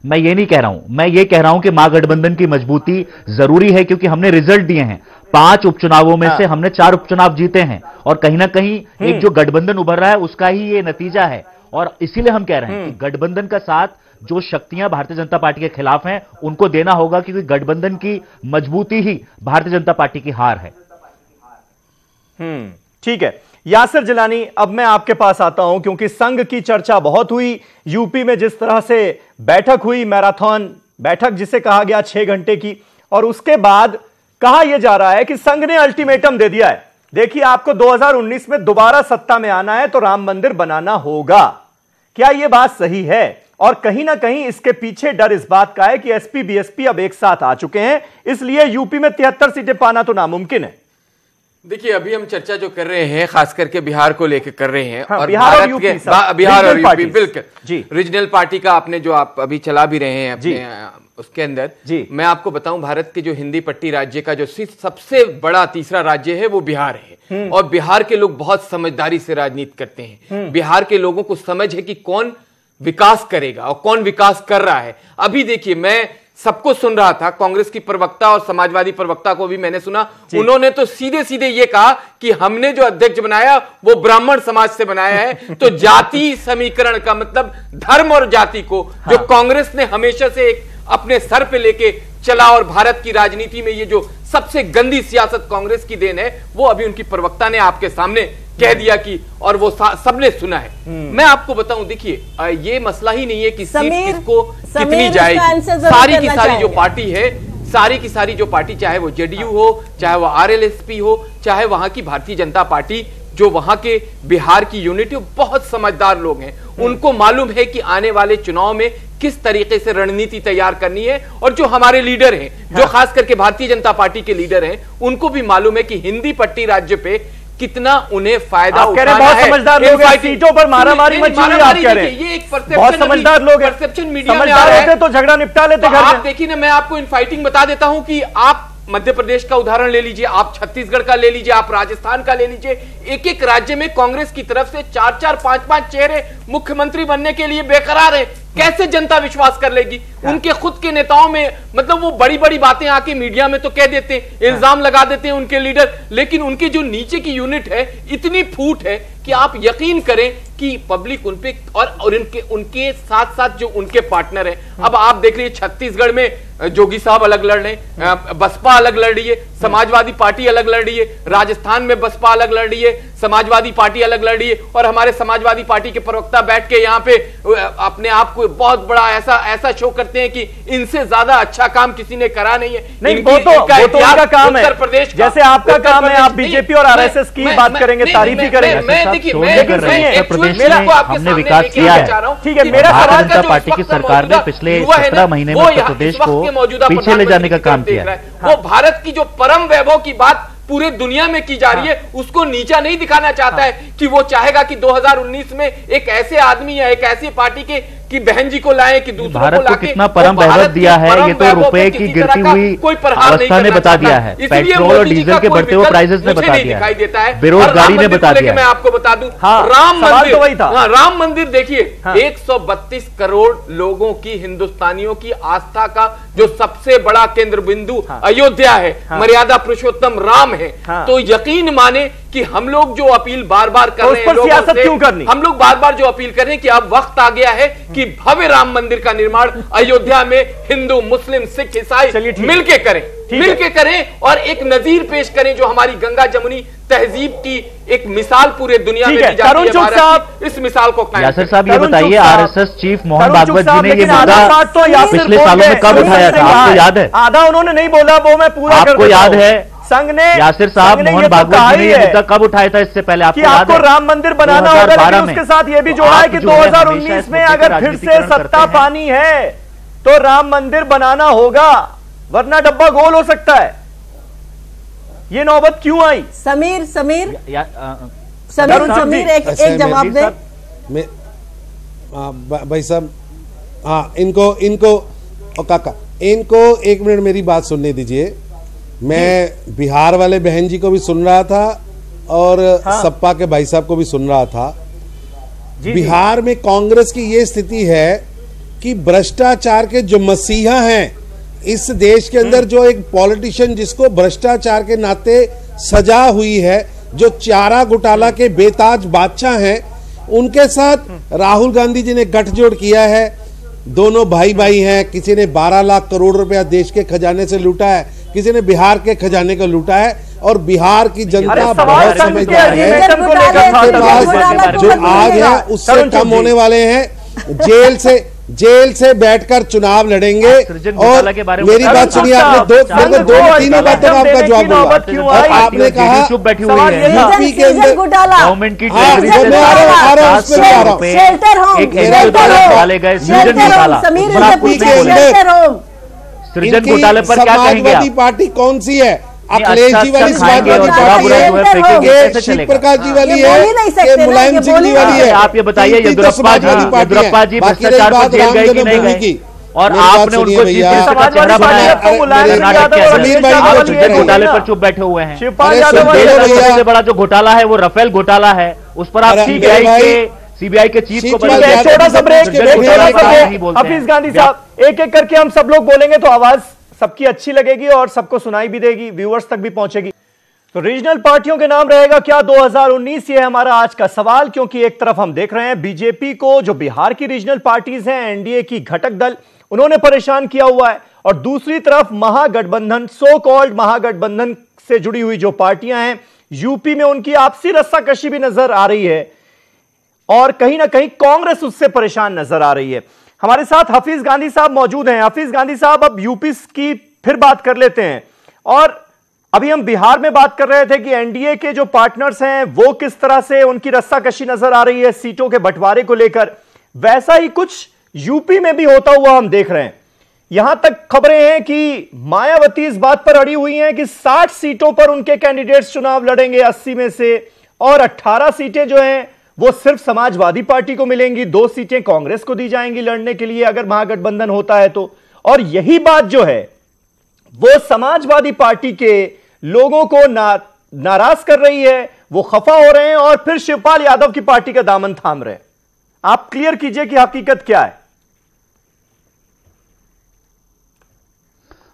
मैं ये नहीं कह रहा हूं, मैं ये कह रहा हूं कि महागठबंधन की मजबूती जरूरी है, क्योंकि हमने रिजल्ट दिए हैं। 5 उपचुनावों में से हमने 4 उपचुनाव जीते हैं, और कहीं ना कहीं एक जो गठबंधन उभर रहा है उसका ही ये नतीजा है। और इसीलिए हम कह रहे हैं कि गठबंधन का साथ जो शक्तियां भारतीय जनता पार्टी के खिलाफ हैं उनको देना होगा, क्योंकि गठबंधन की मजबूती ही भारतीय जनता पार्टी की हार है। ठीक है यासिर जिलानी, अब मैं आपके पास आता हूं, क्योंकि संघ की चर्चा बहुत हुई। यूपी में जिस तरह से बैठक हुई, मैराथन बैठक जिसे कहा गया 6 घंटे की, और उसके बाद कहा यह जा रहा है कि संघ ने अल्टीमेटम दे दिया है, देखिए आपको 2019 में दोबारा सत्ता में आना है तो राम मंदिर बनाना होगा। क्या यह बात सही है? और कहीं ना कहीं इसके पीछे डर इस बात का है कि एसपी बीएसपी अब एक साथ आ चुके हैं, इसलिए यूपी में 73 सीटें पाना तो नामुमकिन है। देखिए अभी हम चर्चा जो कर रहे हैं खास करके बिहार को लेकर कर रहे हैं, और बिहार और यूपी, बिल्कुल जी रीजनल पार्टी का आपने जो आप अभी चला भी रहे हैं अपने उसके अंदर जी। मैं आपको बताऊं, भारत के जो हिंदी पट्टी राज्य का जो सबसे बड़ा तीसरा राज्य है वो बिहार है, और बिहार के लोग बहुत समझदारी से राजनीति करते हैं। बिहार के लोगों को समझ है कि कौन विकास करेगा और कौन विकास कर रहा है। अभी देखिए मैं सबको सुन रहा था, कांग्रेस की प्रवक्ता और समाजवादी प्रवक्ता को भी मैंने सुना, उन्होंने तो सीधे सीधे ये कहा कि हमने जो अध्यक्ष बनाया वो ब्राह्मण समाज से बनाया है। तो जाति समीकरण का मतलब धर्म और जाति को जो कांग्रेस ने हमेशा से एक अपने सर पे लेके चला, और भारत की राजनीति में ये जो सबसे गंदी सियासत कांग्रेस की देन है, वो अभी उनकी प्रवक्ता ने आपके सामने कह दिया कि, और वो सबने सुना है। मैं आपको बताऊं, देखिए ये मसला ही नहीं है कि सीट किसको कितनी जाएगी। सारी की सारी जो पार्टी है, सारी की सारी जो पार्टी, चाहे वो जेडीयू हो, चाहे वो आरएलएसपी हो, चाहे वहां की भारतीय जनता पार्टी, जो वहां के बिहार की यूनिट है, बहुत समझदार लोग हैं। उनको मालूम है कि आने वाले चुनाव में किस तरीके से रणनीति तैयार करनी है, और जो हमारे लीडर हैं, जो खास करके भारतीय जनता पार्टी के लीडर हैं, उनको भी मालूम है कि हिंदी पट्टी राज्य पे कितना उन्हें फायदा उठाना है। समझदार लोग हैं, सीटों पर मारामारी मची हुई आप कह रहे हैं। ये एक बहुत समझदार लोग हैं, परसेप्शन मीडिया में समझदार होते तो झगड़ा निपटा लेते घर में। आप देखिए ना, मैं आपको इनफाइटिंग बता देता हूं कि आप मध्य प्रदेश का उदाहरण ले लीजिए, आप छत्तीसगढ़ का ले लीजिए, आप राजस्थान का ले लीजिए, एक एक राज्य में कांग्रेस की तरफ से 4-4, 5-5 चेहरे मुख्यमंत्री बनने के लिए बेकरार हैं। कैसे जनता विश्वास कर लेगी? उनके खुद के नेताओं में मतलब वो बड़ी बड़ी बातें आके मीडिया में तो कह देते हैं, इल्जाम लगा देते हैं उनके लीडर, लेकिन उनकी जो नीचे की यूनिट है इतनी फूट है कि आप यकीन करें कि पब्लिक उन पे और उनके साथ साथ जो उनके पार्टनर हैं। अब आप देख लीजिए छत्तीसगढ़ में जोगी साहब अलग लड़ रहे हैं, बसपा अलग लड़ रही है, समाजवादी पार्टी अलग लड़ रही है, राजस्थान में बसपा अलग लड़ रही है, समाजवादी पार्टी अलग लड़ रही है, और हमारे समाजवादी पार्टी के प्रवक्ता बैठ के यहाँ पे अपने आप को बहुत बड़ा ऐसा शो करते हैं कि इनसे ज्यादा अच्छा काम किसी ने करा नहीं है। नहीं, वो तो उनका काम है, उत्तर प्रदेश जैसे आपका काम है, आप बीजेपी और आरएसएस की बात करेंगे, तारीफ ही करेंगे। हमने विकास किया है, ठीक है। मेरा भारतीय जनता पार्टी की सरकार ने पिछले 17 महीने में उत्तर प्रदेश को पीछे ले जाने का काम किया है। वो भारत की जो परम वैभव की बात पूरे दुनिया में की जा रही है, उसको नीचा नहीं दिखाना चाहता है कि वो चाहेगा कि 2019 में एक ऐसे आदमी या एक ऐसी पार्टी कि बहन जी को लाए कि दूसरों भारत को कितना परम वैभव दिया है, ये तो रुपए की गिरती हुई अवस्था ने बता दिया है, पेट्रोल और डीजल के बढ़ते हुए प्राइसेस ने बता दिया है, बेरोजगारी ने बता दिया। मैं आपको बता दूं, राम मंदिर देखिए, 132 करोड़ लोगों की, हिंदुस्तानियों की आस्था का जो सबसे बड़ा केंद्र बिंदु अयोध्या है, मर्यादा पुरुषोत्तम राम है। तो यकीन माने कि हम लोग जो अपील बार बार कर रहे हैं सियासत क्यों करनी, हम लोग बार बार जो अपील कर रहे हैं कि अब वक्त आ गया है कि भव्य राम मंदिर का निर्माण अयोध्या में हिंदू, मुस्लिम, सिख, ईसाई मिलके करें और एक नजीर पेश करें जो हमारी गंगा जमुनी तहजीब की एक मिसाल पूरे दुनिया में दी जाती है। भारत इस मिसाल को यासिर साहब ये बताइए, आरएसएस चीफ मोहन भागवत जी ने ये मुद्दा पिछले सालों में कब उठाया था, आपको याद है? आधा उन्होंने नहीं बोला, वो मैं पूरा आपको याद है? संघ ने, यासिर साहब मोहन भागवत जी ने ये मुद्दा कब उठाया था इससे पहले, आपको याद है? राम मंदिर बनाना होगा, लेकिन उसके साथ ये भी जोड़ा है कि 2019 में अगर फिर से सत्ता पानी है तो राम मंदिर बनाना होगा, वरना डब्बा गोल हो सकता है। ये नौबत क्यों आई? समीर एक जवाब दे भाई साहब। हाँ, इनको काका, इनको एक मिनट मेरी बात सुनने दीजिए। मैं बिहार वाले बहन जी को भी सुन रहा था और सपा के भाई साहब को भी सुन रहा था। बिहार में कांग्रेस की ये स्थिति है कि भ्रष्टाचार के जो मसीहा हैं इस देश के अंदर, जो एक पॉलिटिशियन जिसको भ्रष्टाचार के नाते सजा हुई है, जो चारा घोटाला के बेताज बादशाह हैं, उनके साथ राहुल गांधी जी ने गठजोड़ किया है। दोनों भाई भाई हैं, किसी ने 12 लाख करोड़ रुपया देश के खजाने से लूटा है, किसी ने बिहार के खजाने को लूटा है, और बिहार की जनता बहुत समझदार है। जो आज है उससे कम होने वाले हैं। जेल से बैठकर चुनाव लड़ेंगे। और मेरी बात सुनिए, आपने तीनों बातों का आपका जवाब दूंगा। आपने कहा यूपी के अंदर गवर्नमेंट की सृजन घोटाले पर क्या कहेंगे? समाजवादी पार्टी कौन सी है? अखिलेश जी वाली समाजवादी पार्टी है, शिव प्रकाश जी वाली है, मुलायम सिंह जी वाली है? आप ये बताइए, येदियुरप्पा जी भ्रष्टाचार पर जेल गए कि नहीं गए? और आपने उनको चेहरा बनाया, सृजन घोटाले पर चुप बैठे हुए हैं। सबसे बड़ा जो घोटाला है वो राफेल घोटाला है, उस पर आप सीबीआई के चीफ को छोटा सा ब्रेक। हफीज गांधी साहब, एक एक करके हम सब लोग बोलेंगे तो आवाज सबकी अच्छी लगेगी और सबको सुनाई भी देगी, व्यूअर्स तक भी पहुंचेगी। तो रीजनल पार्टियों के नाम रहेगा क्या 2019? ये है हमारा आज का सवाल, क्योंकि एक तरफ हम देख रहे हैं बीजेपी को, जो बिहार की रीजनल पार्टीज हैं, एनडीए की घटक दल, उन्होंने परेशान किया हुआ है, और दूसरी तरफ महागठबंधन, सो कॉल्ड महागठबंधन से जुड़ी हुई जो पार्टियां हैं, यूपी में उनकी आपसी रस्साकशी भी नजर आ रही है, और कहीं ना कहीं कांग्रेस उससे परेशान नजर आ रही है। हमारे साथ हफीज गांधी साहब मौजूद हैं। हफीज गांधी साहब, अब यूपी की फिर बात कर लेते हैं, और अभी हम बिहार में बात कर रहे थे कि एनडीए के जो पार्टनर्स हैं वो किस तरह से उनकी रस्साकशी नजर आ रही है सीटों के बंटवारे को लेकर, वैसा ही कुछ यूपी में भी होता हुआ हम देख रहे हैं। यहां तक खबरें हैं कि मायावती इस बात पर अड़ी हुई हैं कि 60 सीटों पर उनके कैंडिडेट्स चुनाव लड़ेंगे 80 में से, और 18 सीटें जो हैं वो सिर्फ समाजवादी पार्टी को मिलेंगी, 2 सीटें कांग्रेस को दी जाएंगी लड़ने के लिए अगर महागठबंधन होता है तो। और यही बात जो है वो समाजवादी पार्टी के लोगों को नाराज कर रही है, वो खफा हो रहे हैं और फिर शिवपाल यादव की पार्टी का दामन थाम रहे हैं। आप क्लियर कीजिए कि हकीकत क्या है।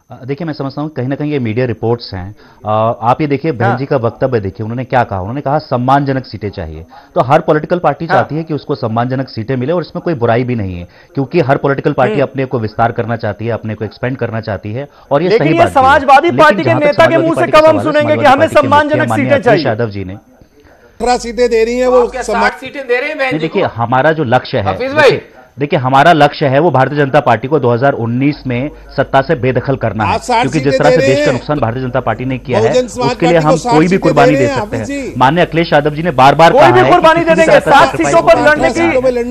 देखिए, मैं समझता हूं कहीं ना कहीं ये मीडिया रिपोर्ट्स हैं। आप ये देखिए, बहन जी का वक्तव्य देखिए, उन्होंने क्या कहा। उन्होंने कहा सम्मानजनक सीटें चाहिए। तो हर पॉलिटिकल पार्टी चाहती है कि उसको सम्मानजनक सीटें मिले, और इसमें कोई बुराई भी नहीं है, क्योंकि हर पॉलिटिकल पार्टी अपने को विस्तार करना चाहती है, अपने को एक्सपेंड करना चाहती है, और ये सही बात है। समाजवादी पार्टी के नेता के मुंह से कब हम सुनेंगे कि हमें सम्मानजनक सीटें चाहिए? यादव जी ने 18 सीटें दे रही है, वो 60 सीटें दे रहे हैं। देखिए, हमारा जो लक्ष्य है, देखिए हमारा लक्ष्य है वो भारतीय जनता पार्टी को 2019 में सत्ता से बेदखल करना है, क्योंकि जिस तरह से देश का नुकसान भारतीय जनता पार्टी ने किया है उसके लिए हम कोई भी कुर्बानी दे सकते हैं। माननीय अखिलेश यादव जी ने बार बार कहा है कुर्बानी दे देंगे, 7 सीटों पर लड़ने की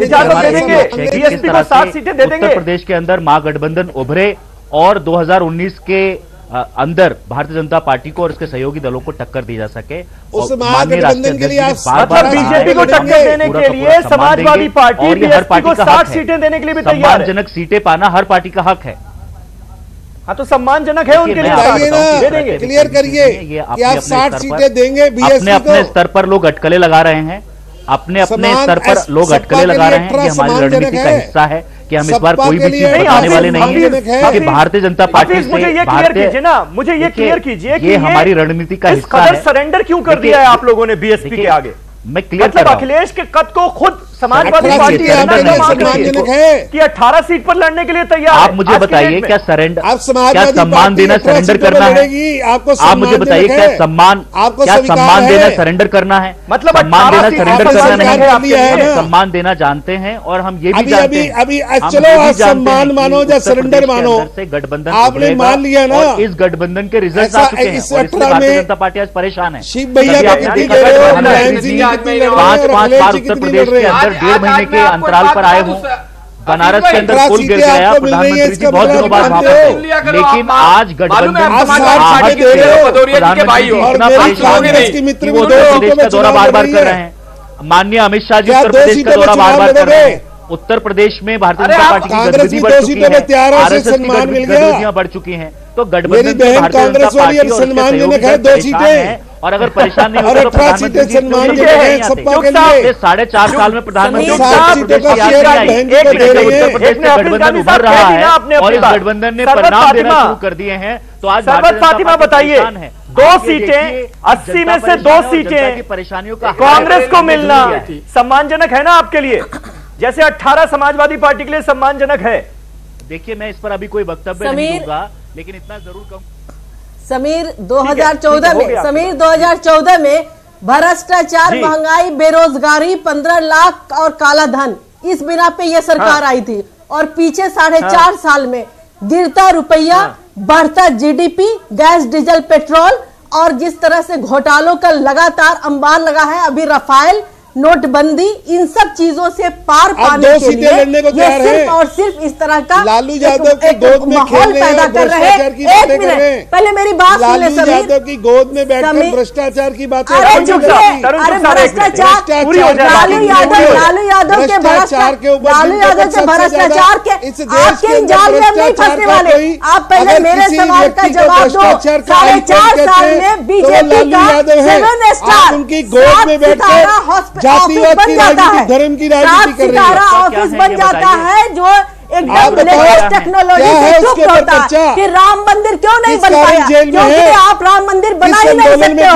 इजाजत दे देंगे, बीएसपी को 7 सीटें दे देंगे। उत्तर प्रदेश के अंदर महागठबंधन उभरे और 2019 के अंदर भारतीय जनता पार्टी को और उसके सहयोगी दलों को टक्कर दी जा सके। उस महागठबंधन के लिए आप मतलब बीजेपी को टक्कर देने के लिए समाजवादी पार्टी बीएसपी को 60 सीटें देने के लिए भी तैयार है। सम्मानजनक सीटें पाना हर पार्टी का हक है। हाँ तो सम्मानजनक है उनके लिए, दे देंगे। क्लियर करिए कि आप 60 सीटें देंगे बीएसपी को। अपने स्तर पर लोग अटकलें लगा रहे हैं, अपने स्तर पर लोग अटकलें लगा रहे हैं। ये हमारी रणनीति का हिस्सा है कि हम इस बार कोई भी चीज बताने वाले नहीं है कि भारतीय जनता पार्टी से मुझे ये क्लियर कीजिए कि ये हमारी रणनीति का हिस्सा है। सरेंडर क्यों कर दिया है आप लोगों ने बीएसपी के आगे? मैं क्लियर मतलब अखिलेश के कद को खुद समाजवादी पार्टी कि 18 सीट पर लड़ने के लिए तैयार। आप मुझे बताइए क्या सरेंडर, क्या सम्मान देना सरेंडर करना है? आप मुझे बताइए क्या सम्मान देना सरेंडर करना है? मतलब सम्मान देना सरेंडर करना नहीं है। सम्मान देना जानते हैं और हम ये भी जानते हैं। अभी चलो आप सम्मान मानो या सरेंडर मानो, गठबंधन आपने मान लिया ना। इस गठबंधन के रिजल्ट आ चुके हैं और भारतीय जनता पार्टी आज परेशान है। शिव भैया 5 बार उत्तर प्रदेश के अंदर 1.5 महीने के अंतराल पर आए हूँ। बनारस के अंदर पुल गिर गया, प्रधानमंत्री जी बहुत दिनों बाद वापस आए, लेकिन आज गठबंधन उत्तर प्रदेश का दौरा बार बार कर रहे हैं। माननीय अमित शाह जी उत्तर प्रदेश का दौरा बार बार कर रहे हैं। उत्तर प्रदेश में भारतीय जनता पार्टी की गतिविधि बढ़ चुकी है, आरएसएस की गतिविधियां बढ़ चुकी हैं। तो गठबंधन में भारतीय जनता पार्टी और उसके सहयोगी परेशान है। और अगर परेशान नहीं होते तो प्रधानमंत्री जी 4.5 साल में प्रधानमंत्री उत्तर प्रदेश से गठबंधन उभर रहा है और इस गठबंधन ने परिणाम देना शुरू कर दिए हैं। तो आज फातिमा बताइए, 2 सीटें 80 में से 2 सीटें परेशानियों का कांग्रेस को मिलना सम्मानजनक है ना आपके लिए, जैसे 18 समाजवादी पार्टी के लिए सम्मानजनक है? देखिए मैं इस पर अभी कोई वक्तव्य नहीं दूंगा, लेकिन इतना जरूर कहूं समीर 2014 में भ्रष्टाचार, महंगाई, बेरोजगारी, 15 लाख और काला धन, इस बिना पे ये सरकार आई थी। और पीछे 4.5 साल में गिरता रुपया, बढ़ता जीडीपी, गैस, डीजल, पेट्रोल और जिस तरह से घोटालों का लगातार अंबार लगा है, अभी राफेल, नोटबंदी, इन सब चीजों से पार पाने के लिए ये सिर्फ और सिर्फ इस तरह का लालू यादव की गोद में माहौल पैदा कर रहे हैं। 1 मिनट पहले मेरी बात सुन ले समीर। यादव की गोद में बैठकर भ्रष्टाचार की बातें, अरे भ्रष्टाचार, लालू यादव के भ्रष्टाचार के आपके जाल में नहीं फंसने वाले। आप पहले मेरे सवाल का जवाब दो। 4.5 साल में बीजेपी का 7 स्टार उनकी गोद में बैठकर जातिवाद की राजनीति, धर्म की राजनीति कर रही है। ऑफिस बन जाता है जो एकदम लेटेस्ट टेक्नोलॉजी से युक्त होता है कि राम मंदिर क्यों नहीं बन पाया, क्योंकि आप राम मंदिर बना ही नहीं सकते हो।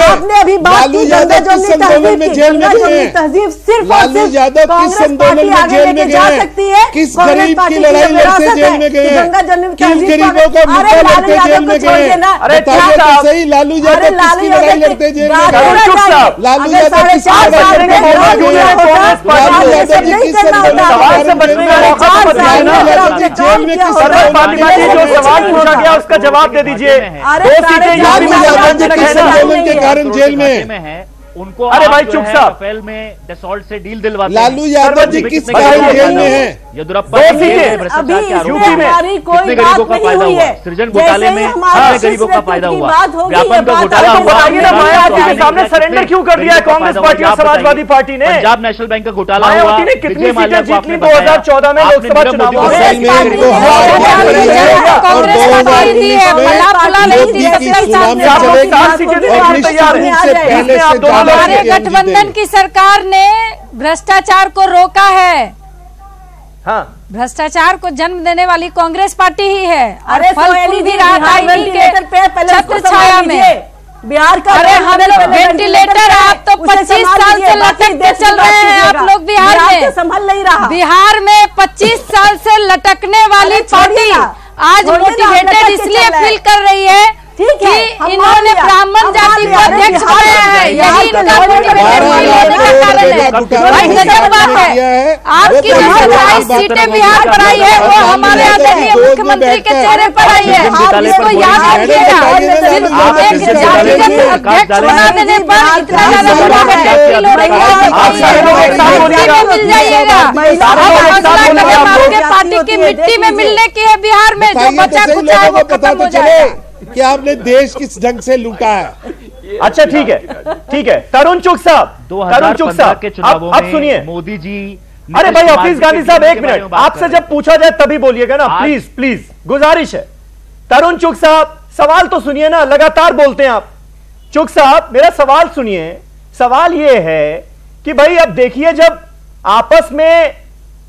आपने अभी बात की गंगा जमुनी तहजीब सिर्फ और सिर्फ कांग्रेस पार्टी आगे लेके जा सकती है। किस गरीब की लड़ाई लड़ते जेल में गए हैं, गंगा जमुनी किन गरीबों को मुद्दा लड़ते जेल में गए हैं? सही लालू यादव किसकी लड़ाई लड़ते जेल में गए? लालू यादव किस जेल में सवाल पूछा गया उसका जवाब दे दीजिए। 2 सीटें आंदोलन के कारण जेल में है उनको। अरे भाई चुप साहब, राफेल में डसॉल्ट से डील दिलवाते हैं। लालू यादव जी किस कारण जेल में है? येदियुरप्पा भ्रष्टाचार के आरोप में कितने गरीबों का फायदा हुआ? सृजन घोटाले में कितने गरीबों का फायदा हुआ? व्यापम का घोटाला हुआ, मायावती के सामने सरेंडर क्यों कर दिया कांग्रेस पार्टी और समाजवादी पार्टी ने? पंजाब नेशनल बैंक का घोटाला हुआ, कितनी सीटें जीत ली 2014 में लोकसभा चुनाव में? हमारे गठबंधन की सरकार ने भ्रष्टाचार को रोका है। हाँ, भ्रष्टाचार को जन्म देने वाली कांग्रेस पार्टी ही है। अरे फल फूल भी रहा था इन्हीं के छत्र छाया में। बिहार का अरे हम लोग वेंटिलेटर, आप तो 25 साल से लटकते चल रहे हैं। आप लोग बिहार में संभल नहीं रहा। बिहार में 25 साल से लटकने वाली पार्टी आज मोटिवेटेड इसलिए फील कर रही है ठीक है, इन्होंने ब्राह्मण जाति को अध्यक्ष बनाया है, यही इनका मोटिवेटेड होने का कारण है। भाई गजब बात है, आपकी जो 27 सीटें बिहार पर आई है वो हमारे आदरणीय मुख्यमंत्री के चेहरे पर आई है। आप इसको याद रखिएगा, सिर्फ एक जातिगत अध्यक्ष बना देने पर इतना ज्यादा मिल जाइएगा। आपके पार्टी की मिट्टी में मिलने की है बिहार में, जो बचा कुचा है वो खत्म हो जाएगा। कि आपने देश किस ढंग से लूटा है। अच्छा ठीक है, ठीक है। तरुण चुग साहब, तरुण चुग साहब के चुनावों अब सुनिए मोदी जी। अरे भाई हफीज गांधी साहब एक मिनट, आपसे जब पूछा जाए तभी बोलिएगा ना, प्लीज प्लीज, गुजारिश है। तरुण चुग साहब सवाल तो सुनिए ना, लगातार बोलते हैं आप। चुग साहब मेरा सवाल सुनिए। सवाल यह है कि भाई अब देखिए, जब आपस में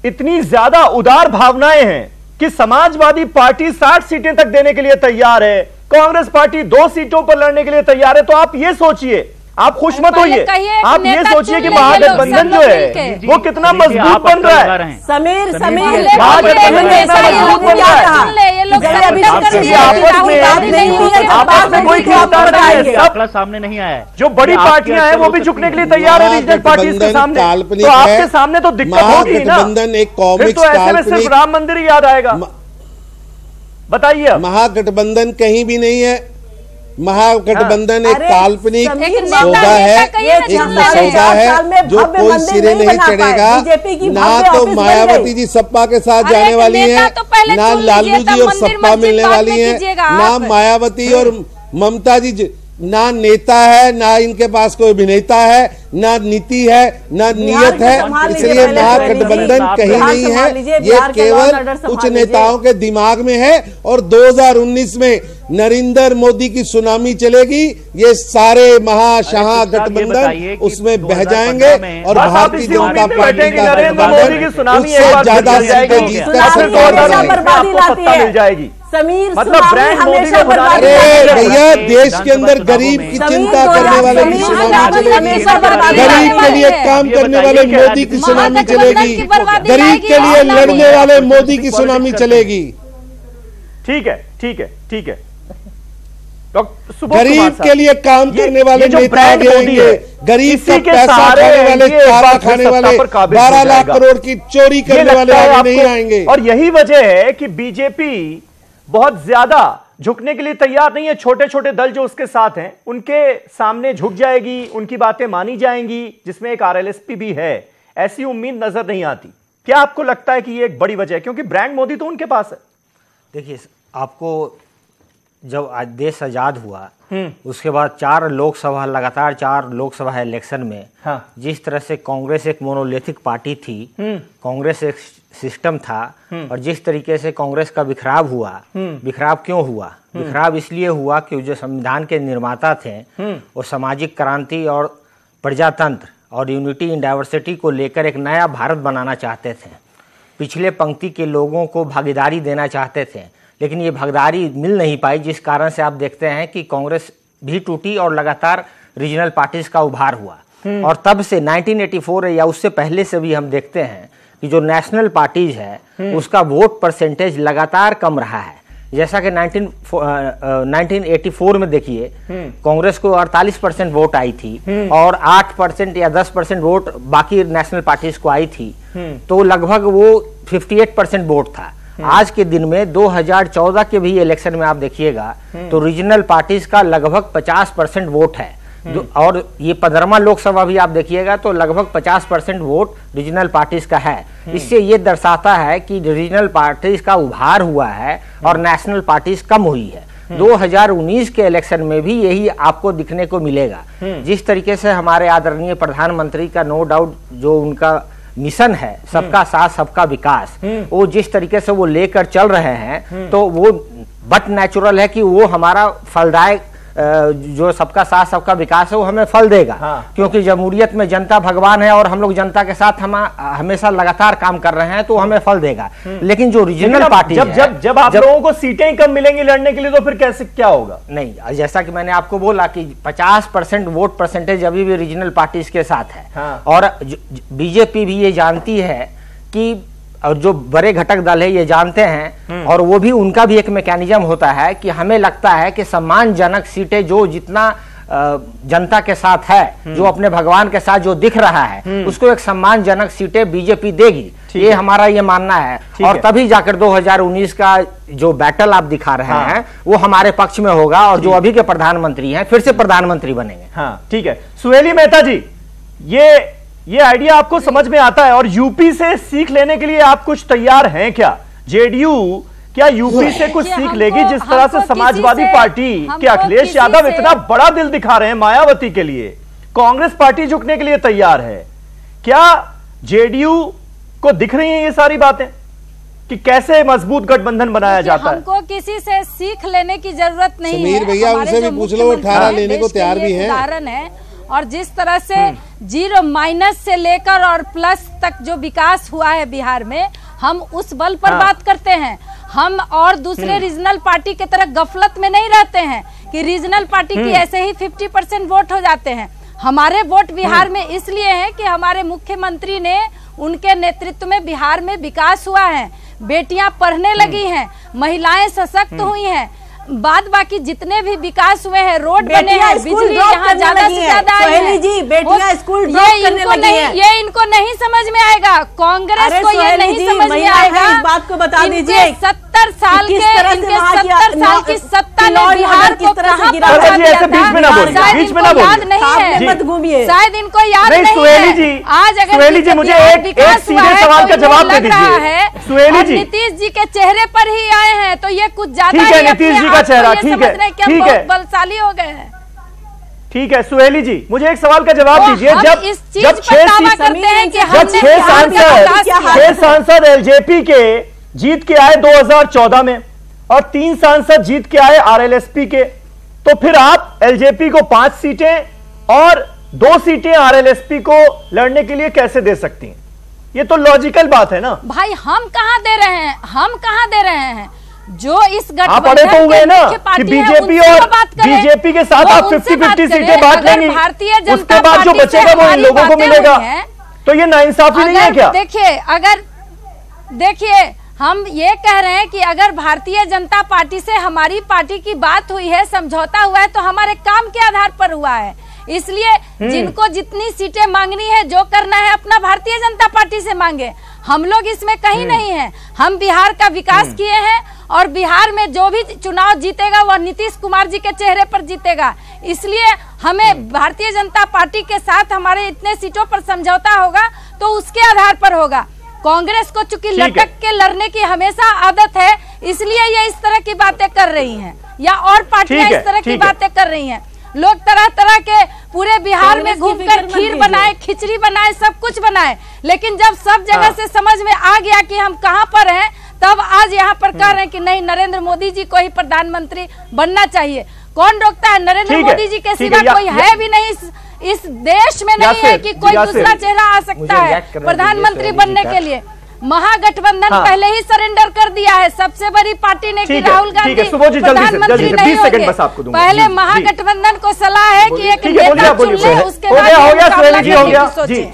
इतनी ज्यादा उदार भावनाएं हैं कि समाजवादी पार्टी 60 सीटें तक देने के लिए तैयार है, कांग्रेस पार्टी 2 सीटों पर लड़ने के लिए तैयार है, तो आप ये सोचिए, आप खुश मत होइए, आप ये सोचिए कि महागठबंधन जो है वो कितना मजबूत बन रहा है। समीर सामने नहीं आया। जो बड़ी पार्टियां हैं वो भी झुकने के लिए तैयार है रीजनल पार्टी के सामने, तो आपके सामने तो दिक्कत होगी ना। फिर तो ऐसे में सिर्फ राम मंदिर ही याद आएगा। बताइए, महागठबंधन कहीं भी नहीं है। महागठबंधन एक काल्पनिक सौदा है, एक सौदा है जो कोई सिरे नहीं चढ़ेगा। ना तो मायावती जी सपा के साथ जाने वाली है, ना लालू जी और सपा मिलने वाली है, ना मायावती और ममता जी, ना नेता है, ना इनके पास कोई अभिनेता है, ना नीति है, ना नियत है। इसलिए महागठबंधन कहीं नहीं है, ये केवल कुछ नेताओं के दिमाग में है। और 2019 में नरेंद्र मोदी की सुनामी चलेगी, ये सारे महाशाह गठबंधन उसमें बह जाएंगे और भारतीय जनता पार्टी का गठबंधन उससे ज्यादा सीटें जीतकर मिल जाएगी। समीर मतलब ब्रांड मोदी को अरे भैया, देश के अंदर गरीब की चिंता करने वाले की सुनामी चलेगी, गरीब के लिए काम करने वाले मोदी की सुनामी चलेगी, गरीब के लिए लड़ने वाले मोदी की सुनामी चलेगी। ठीक है, ठीक है, ठीक है। गरीब के लिए काम करने वाले नेता आगे आएंगे, गरीब का पैसा खाने वाले, चारा खाने वाले, 12 लाख करोड़ की चोरी करने वाले आगे नहीं आएंगे। और यही वजह है कि बीजेपी बहुत ज्यादा झुकने के लिए तैयार नहीं है। छोटे छोटे दल जो उसके साथ हैं उनके सामने झुक जाएगी, उनकी बातें मानी जाएंगी, जिसमें एक आरएलएसपी भी है। ऐसी उम्मीद नजर नहीं आती। क्या आपको लगता है कि ये एक बड़ी वजह है, क्योंकि ब्रांड मोदी तो उनके पास है? देखिए, आपको जब देश आजाद हुआ उसके बाद 4 लोकसभा लगातार 4 लोकसभा इलेक्शन में जिस तरह से कांग्रेस एक मोनोलिथिक पार्टी थी, कांग्रेस एक सिस्टम था, और जिस तरीके से कांग्रेस का बिखराव हुआ, बिखराव क्यों हुआ? बिखराव इसलिए हुआ कि जो संविधान के निर्माता थे वो सामाजिक क्रांति और प्रजातंत्र और यूनिटी इन डाइवर्सिटी को लेकर एक नया भारत बनाना चाहते थे। पिछले पंक्ति के लोगों को भागीदारी देना चाहते थे, लेकिन ये भागीदारी मिल नहीं पाई, जिस कारण से आप देखते हैं कि कांग्रेस भी टूटी और लगातार रीजनल पार्टीज का उभार हुआ। और तब से 1984 या उससे पहले से भी हम देखते हैं कि जो नेशनल पार्टीज है उसका वोट परसेंटेज लगातार कम रहा है। जैसा कि 1984 में देखिए, कांग्रेस को 48% वोट आई थी और 8% या 10% वोट बाकी नेशनल पार्टीज को आई थी, तो लगभग वो 58% वोट था। आज के दिन में 2014 के भी इलेक्शन में आप देखिएगा तो रीजनल पार्टीज का लगभग 50% वोट है। और ये 15वां लोकसभा भी आप देखिएगा तो लगभग 50% वोट रीजनल पार्टीज का है। इससे ये दर्शाता है कि रीजनल पार्टीज का उभार हुआ है और नेशनल पार्टीज कम हुई है। 2019 के इलेक्शन में भी यही आपको दिखने को मिलेगा। जिस तरीके से हमारे आदरणीय प्रधानमंत्री का नो डाउट जो उनका मिशन है सबका साथ सबका विकास, वो जिस तरीके से वो लेकर चल रहे हैं, तो वो बट नेचुरल है कि वो हमारा फलदायक जो सबका साथ सबका विकास है वो हमें फल देगा। क्योंकि जमहूरियत में जनता भगवान है और हम लोग जनता के साथ हम हमेशा लगातार काम कर रहे हैं, तो हमें फल देगा। लेकिन जो रीजनल पार्टी जब आप लोगों को सीटें कम मिलेंगी लड़ने के लिए, तो फिर कैसे क्या होगा? नहीं, जैसा कि मैंने आपको बोला कि 50% वोट परसेंटेज अभी भी रीजनल पार्टीज के साथ है। और बीजेपी भी ये जानती है कि और जो बड़े घटक दल है ये जानते हैं, और वो भी उनका भी एक मैकेनिज्म होता है कि हमें लगता है कि सम्मानजनक सीटें जो जितना जनता के साथ है, जो अपने भगवान के साथ जो दिख रहा है, उसको एक सम्मानजनक सीटें बीजेपी देगी, ये हमारा ये मानना है। और तभी जाकर 2019 का जो बैटल आप दिखा रहे हैं वो हमारे पक्ष में होगा, और जो अभी के प्रधानमंत्री हैं फिर से प्रधानमंत्री बनेंगे। हाँ ठीक है। सुहेली मेहता जी, ये आइडिया आपको समझ में आता है, और यूपी से सीख लेने के लिए आप कुछ तैयार हैं क्या? जेडीयू क्या यूपी से कुछ सीख लेगी? जिस तरह से समाजवादी पार्टी के अखिलेश यादव इतना बड़ा दिल दिखा रहे हैं मायावती के लिए, कांग्रेस पार्टी झुकने के लिए तैयार है, क्या जेडीयू को दिख रही हैं ये सारी बातें कि कैसे मजबूत गठबंधन बनाया जाता है? हमको किसी से सीख लेने की जरूरत नहीं है। समीर भैया उनसे भी पूछ लो, 18 लेने को तैयार भी हैं। उदाहरण है, और जिस तरह से जीरो माइनस से लेकर और प्लस तक जो विकास हुआ है बिहार में, हम उस बल पर बात करते हैं। हम और दूसरे रीजनल पार्टी के तरह गफलत में नहीं रहते हैं कि रीजनल पार्टी की ऐसे ही 50% वोट हो जाते हैं। हमारे वोट बिहार में इसलिए हैं कि हमारे मुख्यमंत्री ने, उनके नेतृत्व में बिहार में विकास हुआ है, बेटियां पढ़ने लगी हैं, महिलाएं सशक्त हुई हैं, बाद बाकी जितने भी विकास हुए हैं, रोड बने हैं, बिजली यहाँ ज्यादा से ज्यादा आई है। बेटियां स्कूल ड्रॉप करने लगी हैं। ये इनको नहीं समझ में आएगा, कांग्रेस को ये नहीं समझ में आएगा। इस बात को बता दीजिए, 70 साल की सत्ता ने बिहार को कहां पहुंचा दिया था, शायद इनको याद नहीं है, शायद इनको याद नहीं है। आज अगर मुझे एक सीधे सवाल का जवाब दे दीजिए। सुहेली जी, नीतीश जी के चेहरे पर ही आए हैं, तो ये कुछ ज्यादा ही नीतीश जी का चेहरा, ठीक है, ठीक है, बलशाली हो गए हैं। ठीक है सुहेली जी, मुझे एक सवाल का जवाब दीजिए। जब 6 सांसद एलजेपी के जीत के आए 2014 में और 3 सांसद जीत के आए आरएलएसपी के, तो फिर आप एलजेपी को 5 सीटें और 2 सीटें आरएलएसपी को लड़ने के लिए कैसे दे सकती हैं? ये तो लॉजिकल बात है ना भाई। हम कहां दे रहे हैं, हम कहां दे रहे हैं? जो इस गठबंधन तो हुए ना कि बीजेपी और बीजेपी के साथ आप 50-50 सीटें बांट लेंगी, उसके बाद जो बचेगा वो इन लोगों को मिलेगा, तो ये नाइंसाफी नहीं है क्या? देखिए हम ये कह रहे हैं कि अगर भारतीय जनता पार्टी से हमारी पार्टी की बात हुई है, समझौता हुआ है, तो हमारे काम के आधार पर हुआ है। इसलिए जिनको जितनी सीटें मांगनी है, जो करना है, अपना भारतीय जनता पार्टी से मांगे। हम लोग इसमें कहीं नहीं है। हम बिहार का विकास किए हैं, और बिहार में जो भी चुनाव जीतेगा वह नीतीश कुमार जी के चेहरे पर जीतेगा। इसलिए हमें भारतीय जनता पार्टी के साथ हमारे इतने सीटों पर समझौता होगा तो उसके आधार पर होगा। कांग्रेस को चूंकि लटक के लड़ने की हमेशा आदत है, इसलिए ये इस तरह की बातें कर रही हैं, या और पार्टियां इस तरह की बातें कर रही हैं। लोग तरह तरह के पूरे बिहार में घूमकर खीर बनाए, खिचड़ी बनाए, सब कुछ बनाए, लेकिन जब सब जगह से समझ में आ गया कि हम कहां पर हैं, तब आज यहाँ पर कह रहे हैं कि नहीं, नरेंद्र मोदी जी को ही प्रधानमंत्री बनना चाहिए। कौन रोकता है? नरेंद्र मोदी जी के सिवा कोई है भी नहीं इस देश में, नहीं है कि कोई दूसरा चेहरा आ सकता है प्रधानमंत्री बनने के लिए। महागठबंधन पहले ही सरेंडर कर दिया है सबसे बड़ी पार्टी ने कि राहुल गांधी प्रधानमंत्री नहीं होंगे। पहले महागठबंधन को सलाह है कि एक नेता चुन ले, उसके बाद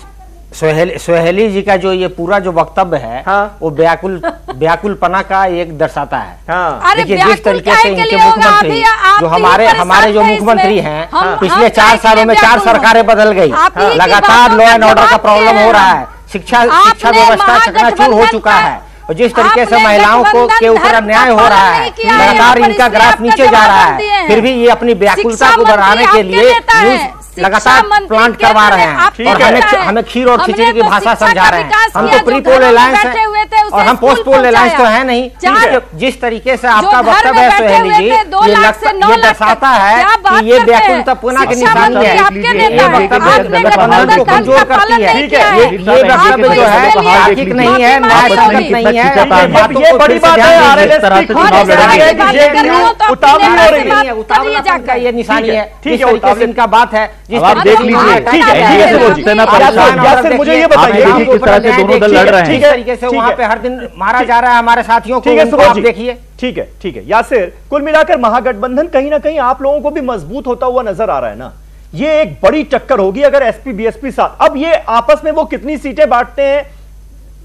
सोहेली जी का जो ये पूरा जो वक्तव्य है वो व्याकुलपना का एक दर्शाता है। देखिए जिस तरीके से इनके मुख्यमंत्री जो हमारे जो मुख्यमंत्री हैं, पिछले 4 सालों में 4 सरकारें बदल गई, लगातार लॉ एंड ऑर्डर का प्रॉब्लम हो रहा है, शिक्षा व्यवस्था चकनाचूर हो चुका है, और जिस तरीके से महिलाओं को के ऊपर अन्याय हो रहा है, लगातार इनका ग्राफ नीचे जा रहा है, फिर भी ये अपनी व्याकुलता को बढ़ाने के लिए लगातार प्लांट करवा रहे हैं और हमें खीर और खिचड़ी की भाषा समझा रहे हैं। हम तो प्री पोल अलायंस है और हम पोस्ट पोल अलायंस तो है नहीं। जिस तरीके से आपका वक्तव्य है सोहेली जी, ये दर्शाता है कि ये व्याकुलतापूर्ण की निशानी है, ये वक्तव्य गठबंधन को कमजोर करती है, ये वक्तव्य जो है तार्किक नहीं है, न्यायसंगत नहीं है। ये बड़ी बात है, उतावलापन का ये निशानी है, जिस तरीके से इनका बात है, आप देख लीजिए। ठीक है, मुझे ये बताइए किस तरह से दोनों दल लड़ रहे हैं, किस तरीके से वहां पे हर दिन मारा जा रहा है हमारे साथियों को, आप देखिए। ठीक है यासिर, कुल मिलाकर महागठबंधन कहीं ना कहीं आप लोगों को भी मजबूत होता हुआ नजर आ रहा है ना। ये एक बड़ी टक्कर होगी अगर एसपी बीएसपी साथ, अब ये आपस में वो कितनी सीटें बांटते हैं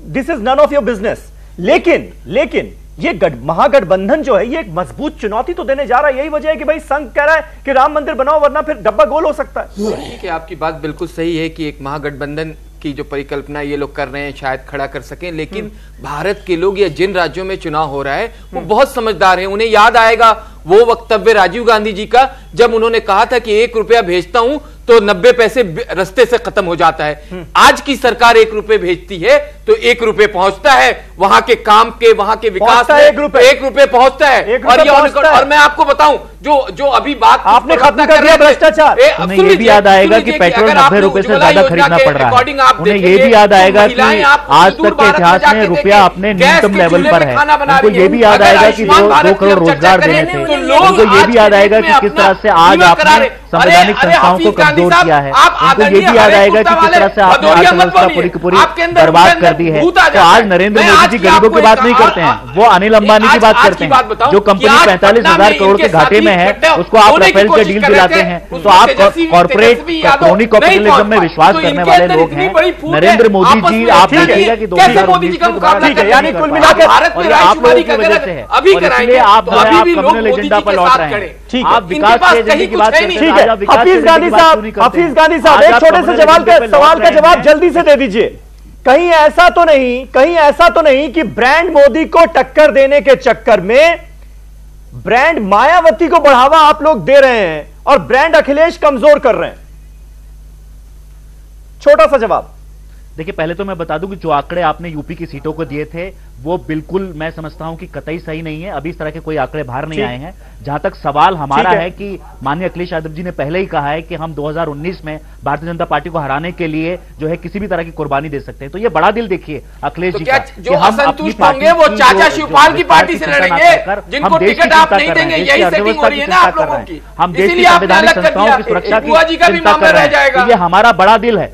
this is none of your business. लेकिन ये महागठबंधन जो है ये एक मजबूत चुनौती तो देने जा रहा है। यही वजह है कि भाई संघ कह रहा है कि राम मंदिर बनाओ वरना फिर डब्बा गोल हो सकता है। ठीक है, आपकी बात बिल्कुल सही है कि एक महागठबंधन की जो परिकल्पना ये लोग कर रहे हैं शायद खड़ा कर सकें, लेकिन भारत के लोग या जिन राज्यों में चुनाव हो रहा है वो बहुत समझदार हैं। उन्हें याद आएगा वो वक्तव्य राजीव गांधी जी का जब उन्होंने कहा था कि 1 रुपया भेजता हूं तो 90 पैसे रस्ते से खत्म हो जाता है। आज की सरकार 1 रुपए भेजती है तो 1 रुपए पहुंचता है, वहां के काम के वहां के विकास में 1 रुपए पहुंचता है। और मैं आपको बताऊं जो अभी बात आपने खत्म कर दिया भ्रष्टाचार। उन्हें ये भी याद आएगा कि पेट्रोल 90 रुपए से ज्यादा खरीदना पड़ रहा है। उन्हें ये भी याद आएगा कि आज तक के इतिहास में रुपया अपने न्यूनतम लेवल पर है। उनको ये भी याद आएगा कि 2 करोड़ रोजगार देने थे। उनको ये भी याद आएगा कि किस तरह से आज आपने संवैधानिक संस्थाओं को कमजोर किया है। उनको ये भी याद आएगा कि किस तरह से आपने अर्थव्यवस्था पूरी की पूरी बर्बाद कर दी है। तो आज नरेंद्र मोदी जी गरीबों की बात नहीं करते हैं, वो अनिल अंबानी की बात करते हैं। जो कंपनी 45,000 करोड़ के घाटे में है उसको आप राफेल के डील दिलाते हैं। तो आप कॉर्पोरेट क्रोनी कैपिटलिज्म में विश्वास करने वाले लोग हैं। नरेंद्र मोदी जी आप देखिएगा कि 2019 यानी कुल मिलाकर आप लोगों की वजह से है, इसलिए आप कम्युनल एजेंडा पर लौट रहे हैं। आप विकास के एजेंडे की बात करते हैं। हफीज गांधी साहब एक छोटे से सवाल का जवाब जल्दी से दे दीजिए। कहीं ऐसा तो नहीं कि ब्रांड मोदी को टक्कर देने के चक्कर में ब्रांड मायावती को बढ़ावा आप लोग दे रहे हैं और ब्रांड अखिलेश कमजोर कर रहे हैं? छोटा सा जवाब। देखिए, पहले तो मैं बता दूं कि जो आंकड़े आपने यूपी की सीटों को दिए थे वो बिल्कुल मैं समझता हूं कि कतई सही नहीं है। अभी इस तरह के कोई आंकड़े बाहर नहीं आए हैं। जहां तक सवाल हमारा है कि माननीय अखिलेश यादव जी ने पहले ही कहा है कि हम 2019 में भारतीय जनता पार्टी को हराने के लिए जो है किसी भी तरह की कुर्बानी दे सकते हैं। तो ये बड़ा दिल देखिए अखिलेश जी का, जो असंतुष्ट होंगे वो चाचा शिवपाल की पार्टी से लड़ेंगे, जिनको टिकट आप नहीं देंगे। यही सेटिंग हो रही है ना आप लोगों की। हम देश की संवैधानिक संस्थाओं की सुरक्षा की चिंता कर रहे हैं। ये हमारा बड़ा दिल है,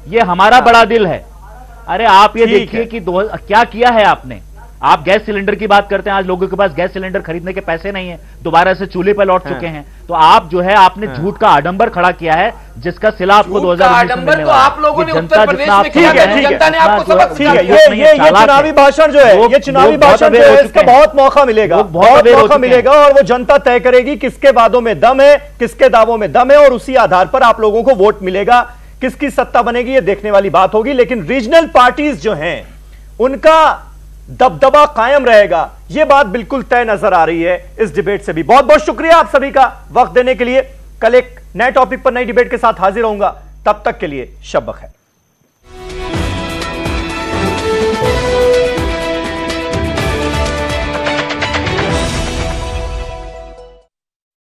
ये हमारा बड़ा दिल है। अरे आप ये देखिए कि क्या किया है आपने। आप गैस सिलेंडर की बात करते हैं, आज लोगों के पास गैस सिलेंडर खरीदने के पैसे नहीं है, दोबारा से चूल्हे पर लौट चुके हैं। तो आप जो है आपने झूठ का आडंबर खड़ा किया है जिसका सिला आपको 2019 में मिलने वाला है। आप लोगों ने उत्तर प्रदेश में किया, जनता ने आपको सबक सिखाया। ये चुनावी भाषण जो है, ये चुनावी भाषण जो है, इसका बहुत मौका मिलेगा, बहुत मौका मिलेगा और वो जनता तय करेगी किसके वादों में दम है, किसके दावों में दम है और उसी आधार पर आप लोगों को वोट मिलेगा। किसकी सत्ता बनेगी ये देखने वाली बात होगी। लेकिन रीजनल पार्टीज जो हैं उनका दबदबा कायम रहेगा, ये बात बिल्कुल तय नजर आ रही है इस डिबेट से भी। बहुत बहुत शुक्रिया आप सभी का वक्त देने के लिए। कल एक नए टॉपिक पर नई डिबेट के साथ हाजिर होऊंगा, तब तक के लिए शब बखैर।